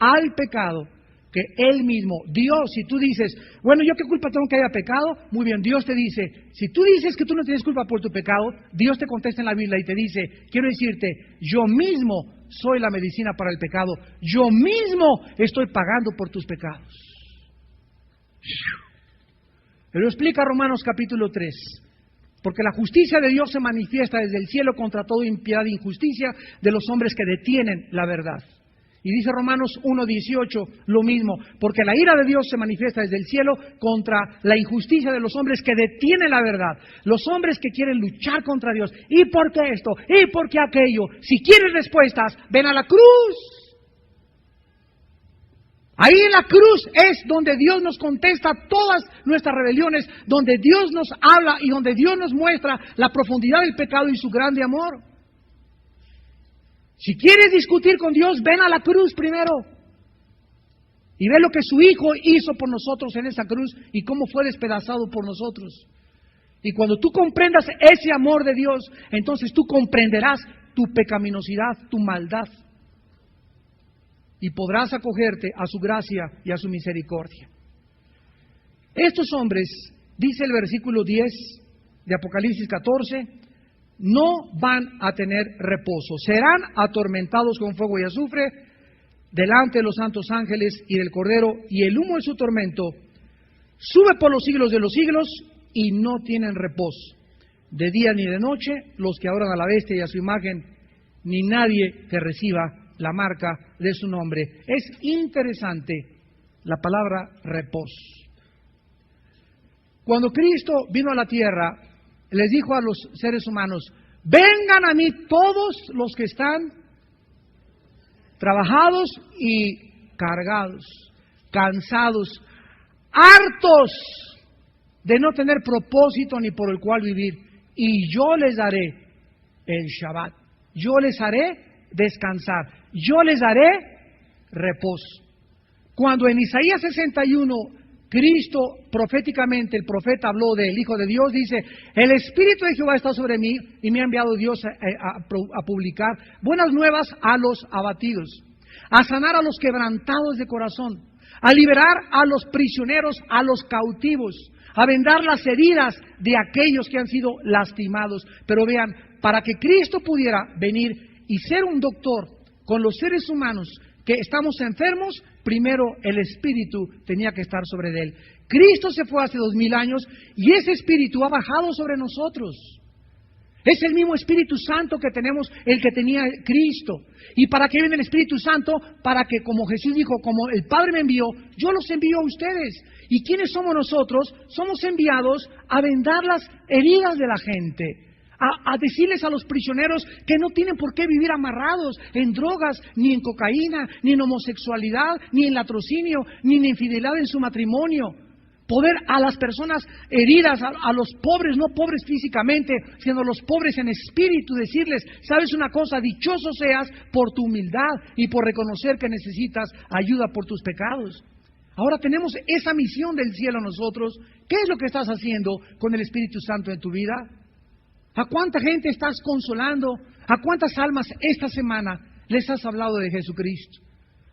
al pecado, que Él mismo, Dios, si tú dices, bueno, ¿yo qué culpa tengo que haya pecado? Muy bien, Dios te dice, si tú dices que tú no tienes culpa por tu pecado, Dios te contesta en la Biblia y te dice, quiero decirte, yo mismo soy la medicina para el pecado, yo mismo estoy pagando por tus pecados. Lo explica Romanos capítulo 3. Porque la justicia de Dios se manifiesta desde el cielo contra toda impiedad e injusticia de los hombres que detienen la verdad. Y dice Romanos 1:18 lo mismo, porque la ira de Dios se manifiesta desde el cielo contra la injusticia de los hombres que detienen la verdad, los hombres que quieren luchar contra Dios. ¿Y por qué esto? ¿Y por qué aquello? Si quieres respuestas, ven a la cruz. Ahí en la cruz es donde Dios nos contesta todas nuestras rebeliones, donde Dios nos habla y donde Dios nos muestra la profundidad del pecado y su grande amor. Si quieres discutir con Dios, ven a la cruz primero y ve lo que su Hijo hizo por nosotros en esa cruz y cómo fue despedazado por nosotros. Y cuando tú comprendas ese amor de Dios, entonces tú comprenderás tu pecaminosidad, tu maldad, y podrás acogerte a su gracia y a su misericordia. Estos hombres, dice el versículo 10 de Apocalipsis 14, no van a tener reposo. Serán atormentados con fuego y azufre delante de los santos ángeles y del Cordero, y el humo de su tormento sube por los siglos de los siglos, y no tienen reposo, de día ni de noche, los que adoran a la bestia y a su imagen, ni nadie que reciba la marca de su nombre. Es interesante la palabra reposo. Cuando Cristo vino a la tierra, les dijo a los seres humanos, vengan a mí todos los que están trabajados y cargados, cansados, hartos de no tener propósito ni por el cual vivir. Y yo les daré el Shabbat. Yo les haré descansar. Yo les daré reposo. Cuando en Isaías 61, Cristo proféticamente, el profeta habló del Hijo de Dios, dice: el Espíritu de Jehová está sobre mí y me ha enviado Dios a publicar buenas nuevas a los abatidos, a sanar a los quebrantados de corazón, a liberar a los prisioneros, a los cautivos, a vendar las heridas de aquellos que han sido lastimados. Pero vean, para que Cristo pudiera venir y ser un doctor con los seres humanos que estamos enfermos, primero el Espíritu tenía que estar sobre él. Cristo se fue hace 2000 años y ese Espíritu ha bajado sobre nosotros. Es el mismo Espíritu Santo que tenemos, el que tenía Cristo. ¿Y para qué viene el Espíritu Santo? Para que, como Jesús dijo, como el Padre me envió, yo los envío a ustedes. ¿Y quiénes somos nosotros? Somos enviados a vendar las heridas de la gente, a decirles a los prisioneros que no tienen por qué vivir amarrados en drogas, ni en cocaína, ni en homosexualidad, ni en latrocinio, ni en infidelidad en su matrimonio. Poder a las personas heridas, a los pobres, no pobres físicamente, sino los pobres en espíritu, decirles: ¿sabes una cosa? Dichoso seas por tu humildad y por reconocer que necesitas ayuda por tus pecados. Ahora tenemos esa misión del cielo nosotros. ¿Qué es lo que estás haciendo con el Espíritu Santo en tu vida? ¿A cuánta gente estás consolando? ¿A cuántas almas esta semana les has hablado de Jesucristo?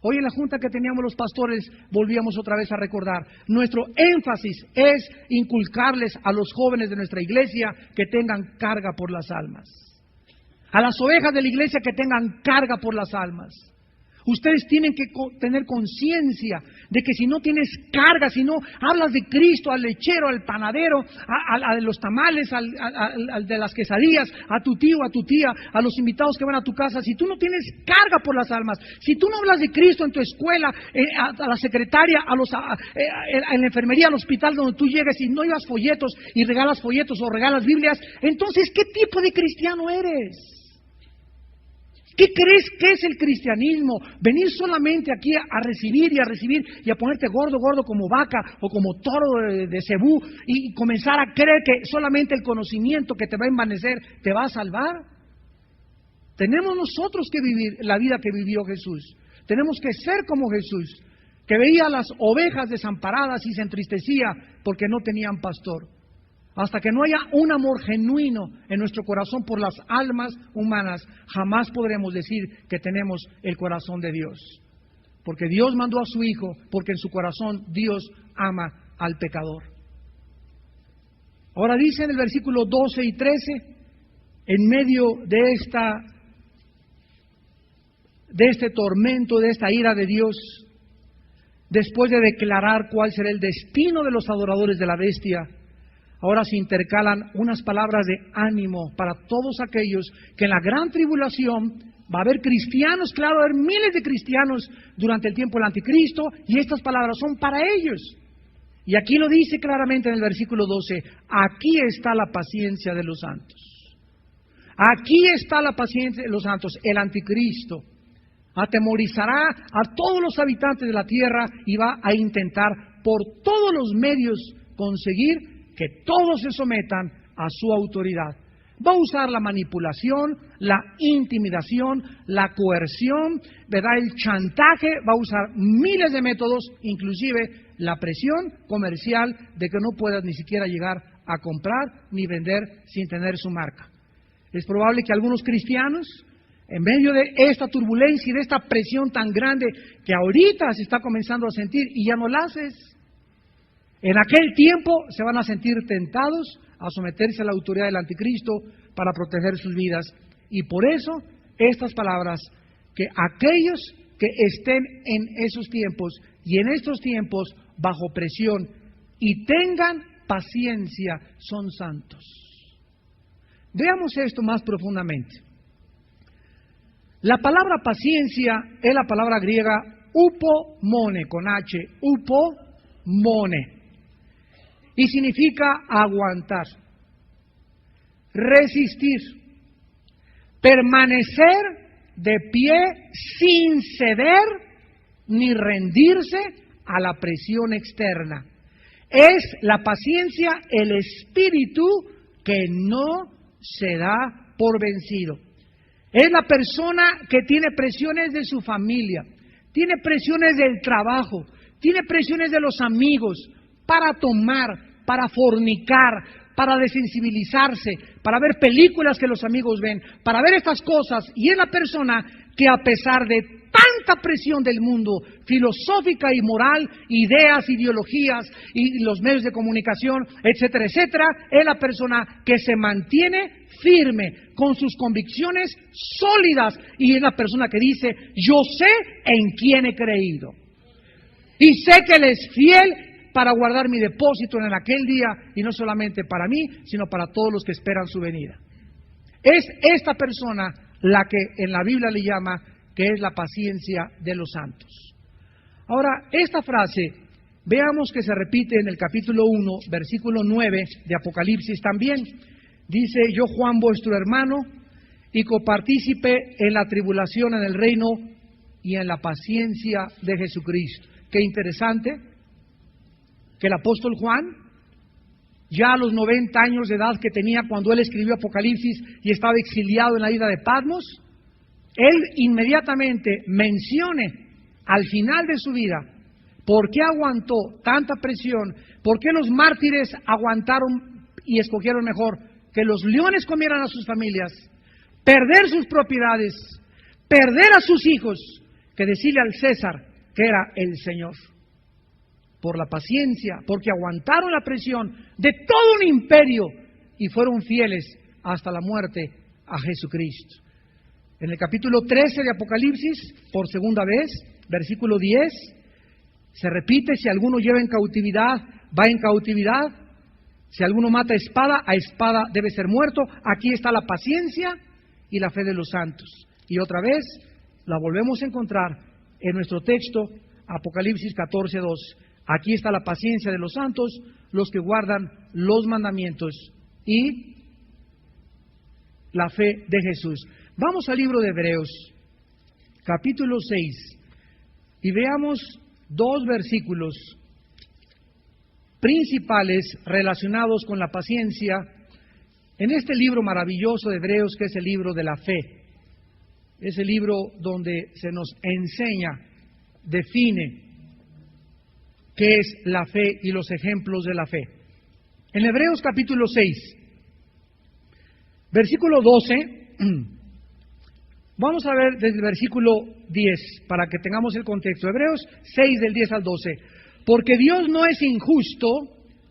Hoy en la junta que teníamos los pastores volvíamos otra vez a recordar. Nuestro énfasis es inculcarles a los jóvenes de nuestra iglesia que tengan carga por las almas. A las ovejas de la iglesia que tengan carga por las almas. Ustedes tienen que tener conciencia de que si no tienes carga, si no hablas de Cristo al lechero, al panadero, a los tamales, al de las quesadillas, a tu tío, a tu tía, a los invitados que van a tu casa, si tú no tienes carga por las almas, si tú no hablas de Cristo en tu escuela, a la secretaria, en la enfermería, al hospital donde tú llegues y no llevas folletos y regalas folletos o regalas Biblias, entonces ¿qué tipo de cristiano eres? ¿Qué crees que es el cristianismo? Venir solamente aquí a recibir y a ponerte gordo como vaca o como toro de Cebú y comenzar a creer que solamente el conocimiento que te va a envanecer te va a salvar. Tenemos nosotros que vivir la vida que vivió Jesús. Tenemos que ser como Jesús, que veía a las ovejas desamparadas y se entristecía porque no tenían pastor. Hasta que no haya un amor genuino en nuestro corazón por las almas humanas, jamás podremos decir que tenemos el corazón de Dios. Porque Dios mandó a su Hijo, porque en su corazón Dios ama al pecador. Ahora dice en el versículo 12 y 13, en medio de este tormento, de esta ira de Dios, después de declarar cuál será el destino de los adoradores de la bestia, ahora se intercalan unas palabras de ánimo para todos aquellos que en la gran tribulación va a haber cristianos, claro, va a haber miles de cristianos durante el tiempo del anticristo, y estas palabras son para ellos. Y aquí lo dice claramente en el versículo 12, aquí está la paciencia de los santos. Aquí está la paciencia de los santos. El anticristo atemorizará a todos los habitantes de la tierra y va a intentar por todos los medios conseguir que todos se sometan a su autoridad. Va a usar la manipulación, la intimidación, la coerción, ¿verdad? El chantaje, va a usar miles de métodos, inclusive la presión comercial de que no puedas ni siquiera llegar a comprar ni vender sin tener su marca. Es probable que algunos cristianos, en medio de esta turbulencia y de esta presión tan grande que ahorita se está comenzando a sentir y ya no la haces, en aquel tiempo se van a sentir tentados a someterse a la autoridad del anticristo para proteger sus vidas. Y por eso estas palabras, que aquellos que estén en esos tiempos y en estos tiempos bajo presión y tengan paciencia, son santos. Veamos esto más profundamente. La palabra paciencia es la palabra griega upomone, con H, upomone. Y significa aguantar, resistir, permanecer de pie sin ceder ni rendirse a la presión externa. Es la paciencia el espíritu que no se da por vencido. Es la persona que tiene presiones de su familia, tiene presiones del trabajo, tiene presiones de los amigos para tomar, para fornicar, para desensibilizarse, para ver películas que los amigos ven, para ver estas cosas. Y es la persona que, a pesar de tanta presión del mundo, filosófica y moral, ideas, ideologías y los medios de comunicación, etcétera, etcétera, es la persona que se mantiene firme con sus convicciones sólidas, y es la persona que dice: yo sé en quién he creído y sé que Él es fiel para guardar mi depósito en aquel día, y no solamente para mí, sino para todos los que esperan su venida. Es esta persona la que en la Biblia le llama que es la paciencia de los santos. Ahora, esta frase, veamos que se repite en el capítulo 1, versículo 9 de Apocalipsis también. Dice: yo, Juan, vuestro hermano, y copartícipe en la tribulación, en el reino y en la paciencia de Jesucristo. Qué interesante que el apóstol Juan, ya a los 90 años de edad que tenía cuando él escribió Apocalipsis y estaba exiliado en la isla de Patmos, él inmediatamente mencione al final de su vida por qué aguantó tanta presión, por qué los mártires aguantaron y escogieron mejor que los leones comieran a sus familias, perder sus propiedades, perder a sus hijos, que decirle al César que era el Señor. Por la paciencia, porque aguantaron la presión de todo un imperio y fueron fieles hasta la muerte a Jesucristo. En el capítulo 13 de Apocalipsis, por segunda vez, versículo 10, se repite: si alguno lleva en cautividad, va en cautividad. Si alguno mata a espada debe ser muerto. Aquí está la paciencia y la fe de los santos. Y otra vez la volvemos a encontrar en nuestro texto, Apocalipsis 14:2. Aquí está la paciencia de los santos, los que guardan los mandamientos y la fe de Jesús. Vamos al libro de Hebreos, capítulo 6, y veamos dos versículos principales relacionados con la paciencia en este libro maravilloso de Hebreos, que es el libro de la fe. Es el libro donde se nos enseña, define qué es la fe y los ejemplos de la fe. En Hebreos capítulo 6, versículo 12, vamos a ver desde el versículo 10 para que tengamos el contexto. Hebreos 6 del 10 al 12. Porque Dios no es injusto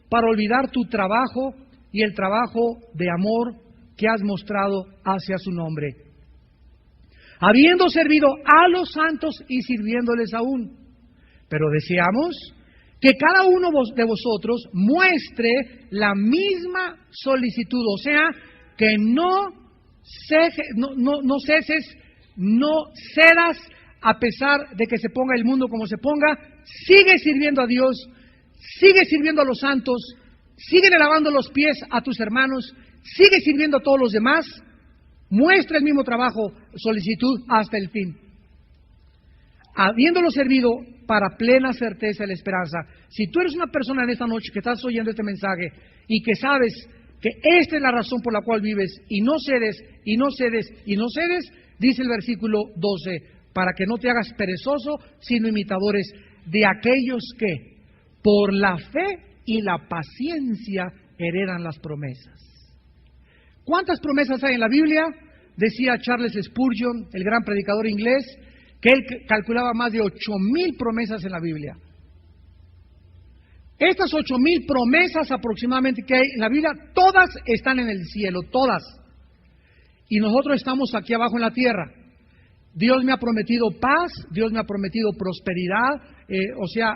para olvidar tu trabajo y el trabajo de amor que has mostrado hacia su nombre, habiendo servido a los santos y sirviéndoles aún. Pero deseamos que cada uno de vosotros muestre la misma solicitud, o sea, que no cedas a pesar de que se ponga el mundo como se ponga. Sigue sirviendo a Dios, sigue sirviendo a los santos, sigue lavando los pies a tus hermanos, sigue sirviendo a todos los demás. Muestra el mismo trabajo, solicitud hasta el fin, habiéndolo servido para plena certeza de la esperanza. Si tú eres una persona en esta noche que estás oyendo este mensaje y que sabes que esta es la razón por la cual vives y no cedes, y no cedes, y no cedes, dice el versículo 12, para que no te hagas perezoso, sino imitadores de aquellos que por la fe y la paciencia heredan las promesas. ¿Cuántas promesas hay en la Biblia? Decía Charles Spurgeon, el gran predicador inglés, que él calculaba más de 8,000 promesas en la Biblia. Estas 8,000 promesas aproximadamente que hay en la Biblia, todas están en el cielo, todas. Y nosotros estamos aquí abajo en la tierra. Dios me ha prometido paz, Dios me ha prometido prosperidad, o sea,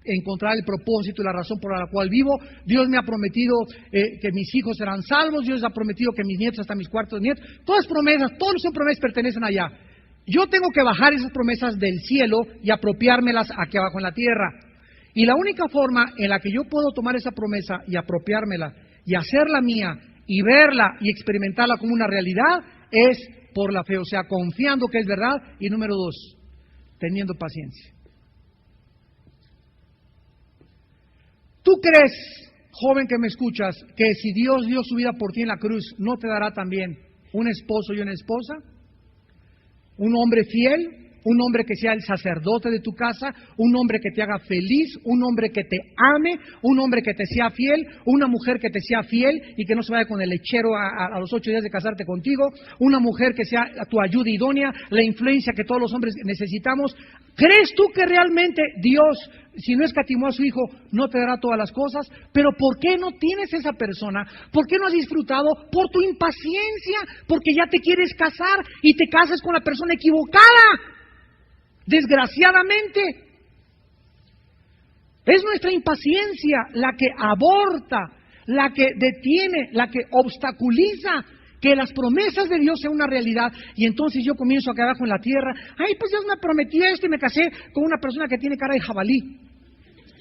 encontrar el propósito y la razón por la cual vivo. Dios me ha prometido que mis hijos serán salvos, Dios ha prometido que mis nietos, hasta mis cuartos nietos, todas promesas, todas son promesas, pertenecen allá. Yo tengo que bajar esas promesas del cielo y apropiármelas aquí abajo en la tierra. Y la única forma en la que yo puedo tomar esa promesa y apropiármela y hacerla mía y verla y experimentarla como una realidad es por la fe, o sea, confiando que es verdad. Y número 2, teniendo paciencia. ¿Tú crees, joven que me escuchas, que si Dios dio su vida por ti en la cruz, no te dará también un esposo y una esposa? ¿Un hombre fiel? Un hombre que sea el sacerdote de tu casa, un hombre que te haga feliz, un hombre que te ame, un hombre que te sea fiel, una mujer que te sea fiel y que no se vaya con el lechero a los 8 días de casarte contigo, una mujer que sea tu ayuda idónea, la influencia que todos los hombres necesitamos. ¿Crees tú que realmente Dios, si no escatimó a su Hijo, no te dará todas las cosas? Pero ¿por qué no tienes esa persona? ¿Por qué no has disfrutado? Por tu impaciencia, porque ya te quieres casar y te casas con la persona equivocada. Desgraciadamente, es nuestra impaciencia la que aborta, la que detiene, la que obstaculiza que las promesas de Dios sean una realidad. Y entonces yo comienzo acá abajo en la tierra, ay, pues Dios me prometió esto y me casé con una persona que tiene cara de jabalí.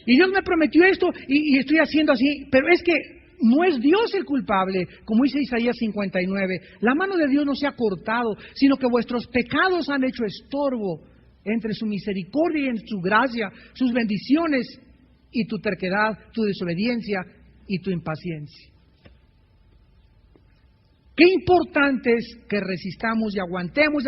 Y Dios me prometió esto y estoy haciendo así, pero es que no es Dios el culpable, como dice Isaías 59. La mano de Dios no se ha cortado, sino que vuestros pecados han hecho estorbo entre su misericordia y en su gracia, sus bendiciones y tu terquedad, tu desobediencia y tu impaciencia. Qué importante es que resistamos y aguantemos.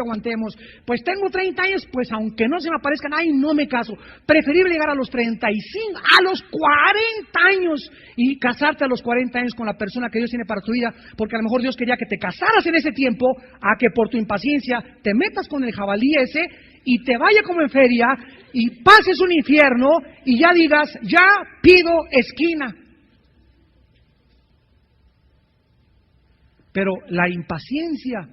Pues tengo 30 años, pues aunque no se me aparezcan, ay, no me caso. Preferible llegar a los 35, a los 40 años y casarte a los 40 años con la persona que Dios tiene para tu vida, porque a lo mejor Dios quería que te casaras en ese tiempo, a que por tu impaciencia te metas con el jabalí ese y te vaya como en feria y pases un infierno y ya digas, ya pido esquina. Pero la impaciencia,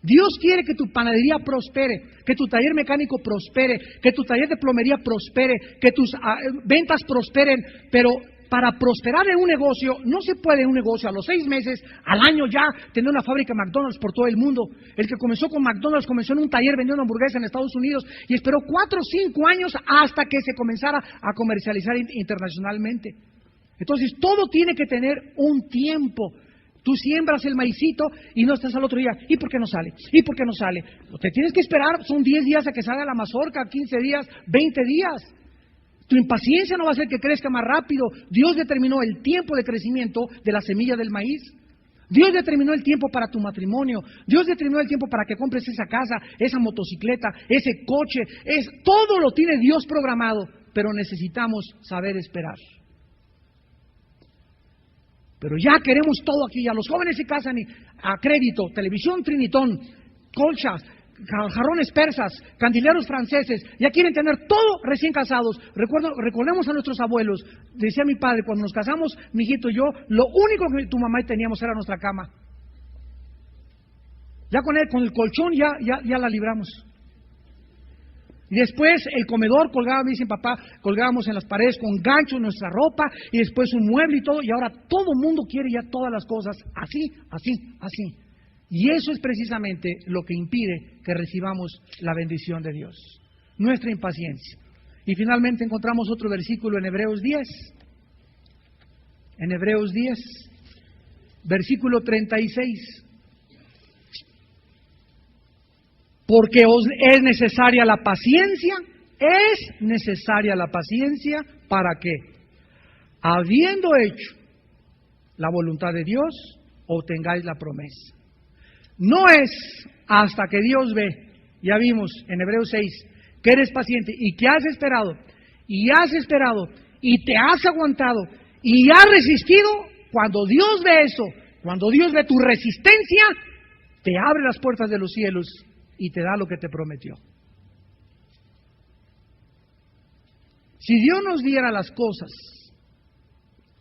Dios quiere que tu panadería prospere, que tu taller mecánico prospere, que tu taller de plomería prospere, que tus ventas prosperen, pero para prosperar en un negocio, no se puede en un negocio a los 6 meses, al año ya, tener una fábrica de McDonald's por todo el mundo. El que comenzó con McDonald's comenzó en un taller vendiendo hamburguesas en Estados Unidos y esperó 4 o 5 años hasta que se comenzara a comercializar internacionalmente. Entonces, todo tiene que tener un tiempo. Tú siembras el maicito y no estás al otro día. ¿Y por qué no sale? ¿Y por qué no sale? Te tienes que esperar, son 10 días a que salga la mazorca, 15 días, 20 días. Tu impaciencia no va a hacer que crezca más rápido. Dios determinó el tiempo de crecimiento de la semilla del maíz. Dios determinó el tiempo para tu matrimonio. Dios determinó el tiempo para que compres esa casa, esa motocicleta, ese coche. Todo lo tiene Dios programado, pero necesitamos saber esperar. Pero ya queremos todo aquí, ya los jóvenes se casan a crédito, televisión Trinitón, colchas, jarrones persas, candileros franceses, ya quieren tener todo recién casados. Recordemos a nuestros abuelos, decía mi padre, cuando nos casamos, mi hijito y yo, lo único que tu mamá y teníamos era nuestra cama. Ya con el colchón ya la libramos. Y después el comedor colgaba, me dicen papá, colgábamos en las paredes con ganchos nuestra ropa y después un mueble y todo, y ahora todo el mundo quiere ya todas las cosas así. Y eso es precisamente lo que impide que recibamos la bendición de Dios, nuestra impaciencia. Y finalmente encontramos otro versículo en Hebreos 10. En Hebreos 10, versículo 36. Porque es necesaria la paciencia, ¿para qué? Habiendo hecho la voluntad de Dios, obtengáis la promesa. No es hasta que Dios ve, ya vimos en Hebreos 6, que eres paciente y que has esperado, y te has aguantado, y has resistido. Cuando Dios ve eso, cuando Dios ve tu resistencia, te abre las puertas de los cielos y te da lo que te prometió. Si Dios nos diera las cosas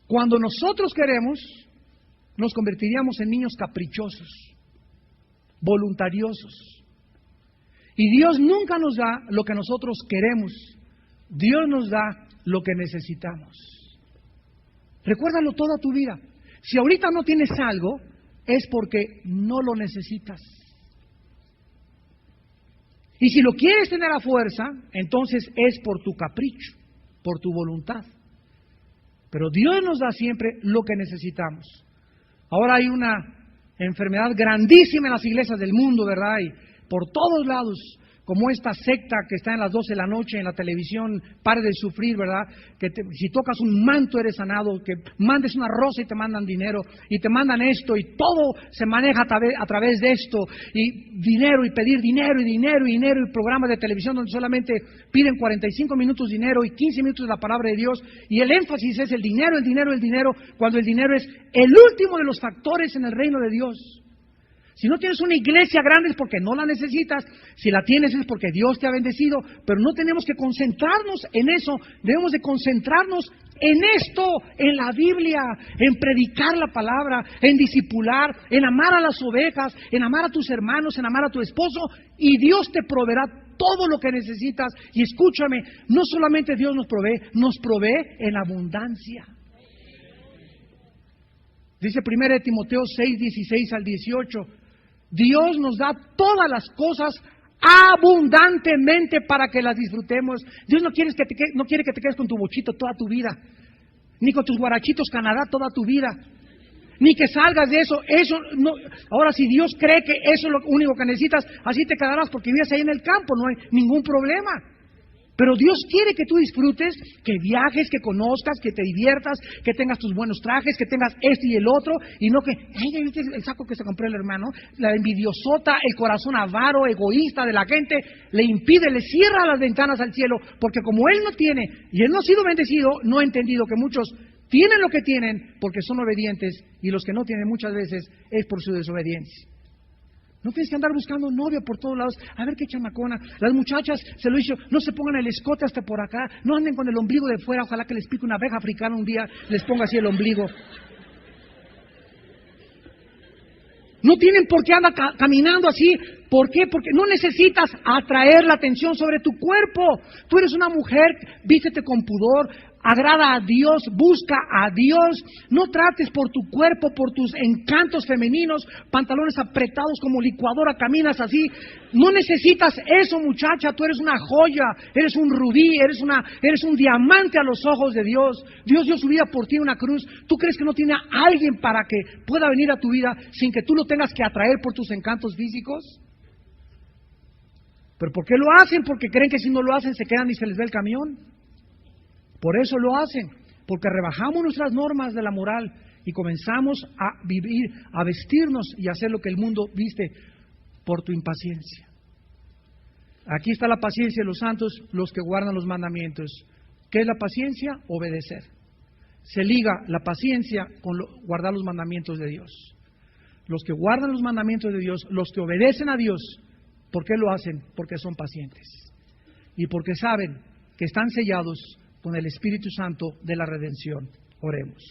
cuando nosotros queremos, nos convertiríamos en niños caprichosos, voluntariosos. Y Dios nunca nos da lo que nosotros queremos, Dios nos da lo que necesitamos. Recuérdalo toda tu vida. Si ahorita no tienes algo, es porque no lo necesitas. Y si lo quieres tener a fuerza, entonces es por tu capricho, por tu voluntad. Pero Dios nos da siempre lo que necesitamos. Ahora hay una enfermedad grandísima en las iglesias del mundo, ¿verdad? Y por todos lados, como esta secta que está en las 12 de la noche en la televisión, pare de sufrir, ¿verdad? Si tocas un manto eres sanado, que mandes una rosa y te mandan dinero, y te mandan esto, y todo se maneja a través de esto, y dinero, y pedir dinero, y dinero, y dinero, y programas de televisión donde solamente piden 45 minutos dinero y 15 minutos de la palabra de Dios, y el énfasis es el dinero, el dinero, el dinero, cuando el dinero es el último de los factores en el reino de Dios. Si no tienes una iglesia grande es porque no la necesitas, si la tienes es porque Dios te ha bendecido, pero no tenemos que concentrarnos en eso, debemos de concentrarnos en esto, en la Biblia, en predicar la palabra, en discipular, en amar a las ovejas, en amar a tus hermanos, en amar a tu esposo, y Dios te proveerá todo lo que necesitas. Y escúchame, no solamente Dios nos provee en abundancia. Dice 1 Timoteo 6, 16 al 18, Dios nos da todas las cosas abundantemente para que las disfrutemos. Dios no quiere que te quedes con tu bochito toda tu vida, ni con tus guarachitos Canadá toda tu vida, ni que salgas de eso. Eso no. Ahora, si Dios cree que eso es lo único que necesitas, así te quedarás porque vives ahí en el campo, no hay ningún problema. Pero Dios quiere que tú disfrutes, que viajes, que conozcas, que te diviertas, que tengas tus buenos trajes, que tengas este y el otro, y no que, ay, ¿viste el saco que se compró el hermano? La envidiosota, el corazón avaro, egoísta de la gente, le impide, le cierra las ventanas al cielo, porque como él no tiene, y él no ha sido bendecido, no ha entendido que muchos tienen lo que tienen porque son obedientes, y los que no tienen muchas veces es por su desobediencia. No tienes que andar buscando novia por todos lados. A ver qué chamacona. Las muchachas, se lo he dicho, no se pongan el escote hasta por acá. No anden con el ombligo de fuera. Ojalá que les pique una abeja africana un día, les ponga así el ombligo. No tienen por qué andar caminando así. ¿Por qué? Porque no necesitas atraer la atención sobre tu cuerpo. Tú eres una mujer, vístete con pudor, agrada a Dios, busca a Dios. No trates por tu cuerpo, por tus encantos femeninos, pantalones apretados como licuadora, caminas así. No necesitas eso, muchacha. Tú eres una joya, eres un rubí, eres un diamante a los ojos de Dios. Dios dio su vida por ti en una cruz. ¿Tú crees que no tiene a alguien para que pueda venir a tu vida sin que tú lo tengas que atraer por tus encantos físicos? ¿Pero por qué lo hacen? Porque creen que si no lo hacen se quedan y se les ve el camión. Por eso lo hacen, porque rebajamos nuestras normas de la moral y comenzamos a vivir, a vestirnos y a hacer lo que el mundo viste por tu impaciencia. Aquí está la paciencia de los santos, los que guardan los mandamientos. ¿Qué es la paciencia? Obedecer. Se liga la paciencia con guardar los mandamientos de Dios. Los que guardan los mandamientos de Dios, los que obedecen a Dios, ¿por qué lo hacen? Porque son pacientes y porque saben que están sellados con el Espíritu Santo de la redención. Oremos.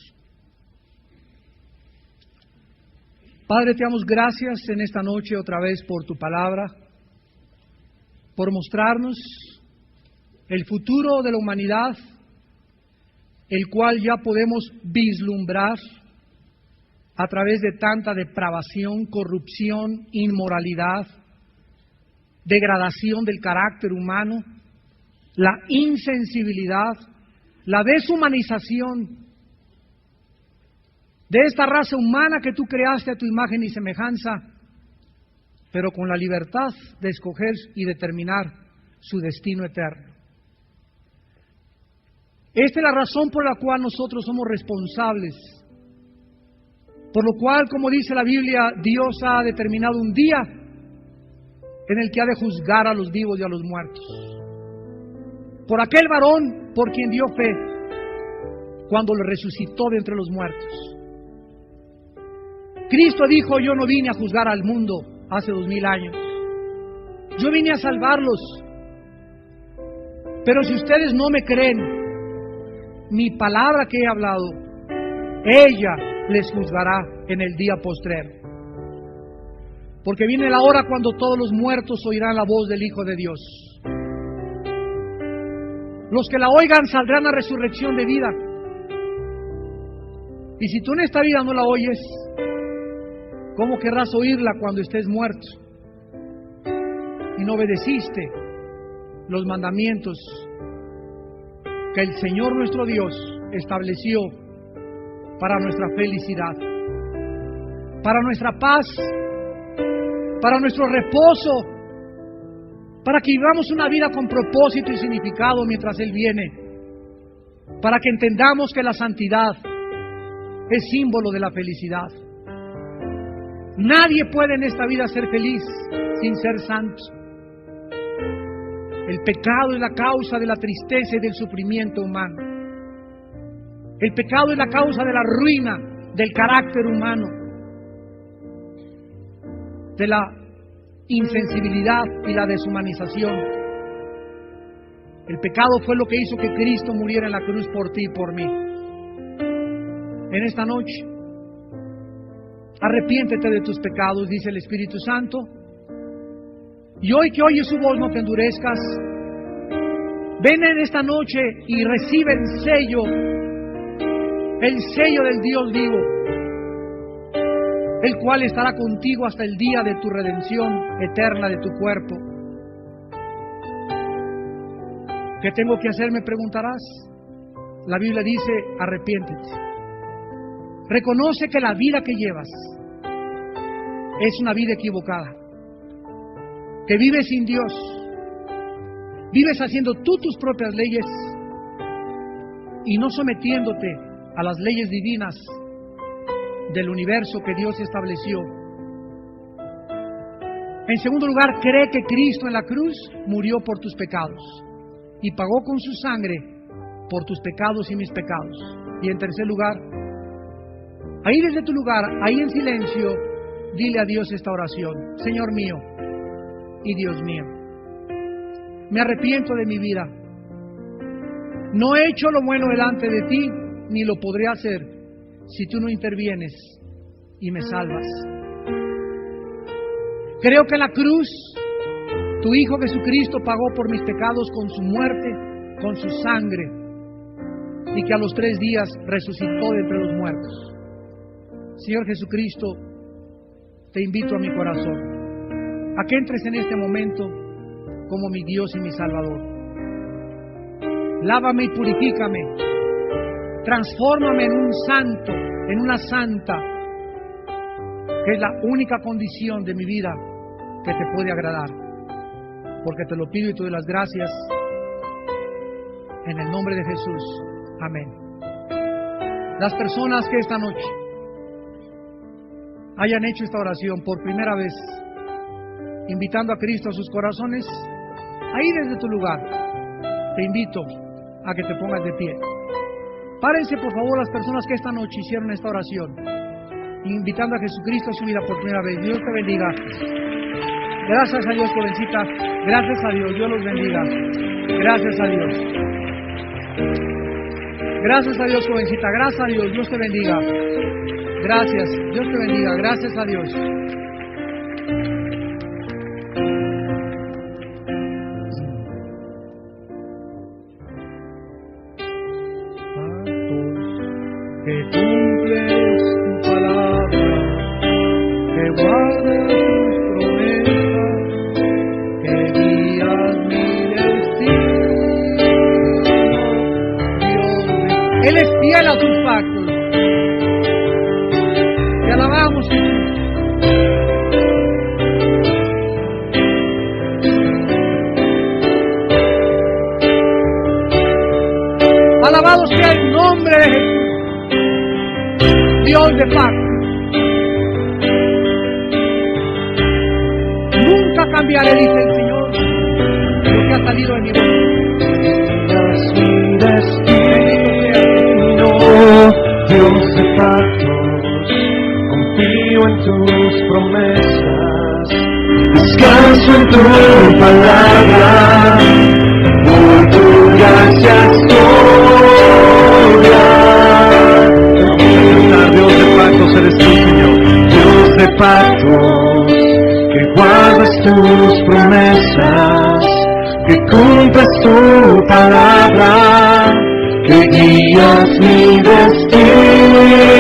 Padre, te damos gracias en esta noche otra vez por tu palabra, por mostrarnos el futuro de la humanidad, el cual ya podemos vislumbrar a través de tanta depravación, corrupción, inmoralidad, degradación del carácter humano, la insensibilidad, la deshumanización de esta raza humana que tú creaste a tu imagen y semejanza, pero con la libertad de escoger y determinar su destino eterno. Esta es la razón por la cual nosotros somos responsables, por lo cual, como dice la Biblia, Dios ha determinado un día en el que ha de juzgar a los vivos y a los muertos. Por aquel varón por quien dio fe cuando lo resucitó de entre los muertos. Cristo dijo: yo no vine a juzgar al mundo hace 2000 años. Yo vine a salvarlos. Pero si ustedes no me creen, mi palabra que he hablado, ella les juzgará en el día postrero. Porque viene la hora cuando todos los muertos oirán la voz del Hijo de Dios. Los que la oigan saldrán a resurrección de vida. Y si tú en esta vida no la oyes, ¿cómo querrás oírla cuando estés muerto? Y no obedeciste los mandamientos que el Señor nuestro Dios estableció para nuestra felicidad, para nuestra paz, para nuestro reposo, para que vivamos una vida con propósito y significado mientras Él viene, para que entendamos que la santidad es símbolo de la felicidad. Nadie puede en esta vida ser feliz sin ser santo. El pecado es la causa de la tristeza y del sufrimiento humano. El pecado es la causa de la ruina del carácter humano, de la insensibilidad y la deshumanización. El pecado fue lo que hizo que Cristo muriera en la cruz por ti y por mí. En esta noche, arrepiéntete de tus pecados, dice el Espíritu Santo. Y hoy que oyes su voz, no te endurezcas. Ven en esta noche y recibe el sello del Dios vivo, el cual estará contigo hasta el día de tu redención eterna de tu cuerpo. ¿Qué tengo que hacer?, me preguntarás. La Biblia dice, arrepiéntete. Reconoce que la vida que llevas es una vida equivocada, que vives sin Dios, vives haciendo tú tus propias leyes y no sometiéndote a las leyes divinas del universo que Dios estableció. En segundo lugar, cree que Cristo en la cruz murió por tus pecados y pagó con su sangre por tus pecados y mis pecados. Y en tercer lugar, ahí desde tu lugar, ahí en silencio, dile a Dios esta oración: Señor mío y Dios mío, me arrepiento de mi vida. No he hecho lo bueno delante de ti, ni lo podré hacer si tú no intervienes y me salvas. Creo que en la cruz tu Hijo Jesucristo pagó por mis pecados con su muerte, con su sangre, y que a los 3 días resucitó de entre los muertos. Señor Jesucristo, te invito a mi corazón, a que entres en este momento como mi Dios y mi Salvador. Lávame y purifícame, transfórmame en un santo, en una santa, que es la única condición de mi vida que te puede agradar. Porque te lo pido y te doy las gracias en el nombre de Jesús. Amén. Las personas que esta noche hayan hecho esta oración por primera vez, invitando a Cristo a sus corazones, ahí desde tu lugar, te invito a que te pongas de pie. Párense por favor las personas que esta noche hicieron esta oración, invitando a Jesucristo a su vida por primera vez. Dios te bendiga. Gracias a Dios, jovencita. Gracias a Dios. Dios los bendiga. Gracias a Dios. Gracias a Dios, jovencita. Gracias a Dios. Dios te bendiga. Gracias. Dios te bendiga. Gracias a Dios. Que cumples tu palabra, que guardas tus promesas, que guías mi destino. Dios, Él es fiel a sus pactos. Te alabamos, Jesús. Alabado sea el nombre de Jesús. Dios de pactos. Nunca cambiaré, dice el Señor, lo que ha salido de mi boca. Mi destino, Dios de pactos, confío en tus promesas, descanso en tu palabra, por tu gracia estoy. Dios de pactos eres tú, Señor. Dios de pactos, que guardas tus promesas, que cumples tu palabra, que guías mi destino.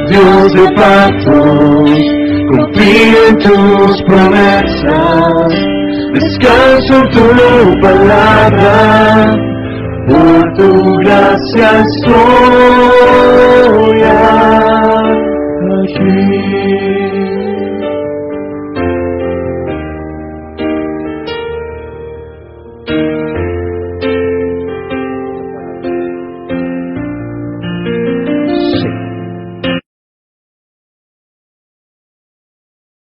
Dios de pactos, confío en tus promesas, descanso en tu palabra, por tu gracia estoy aquí.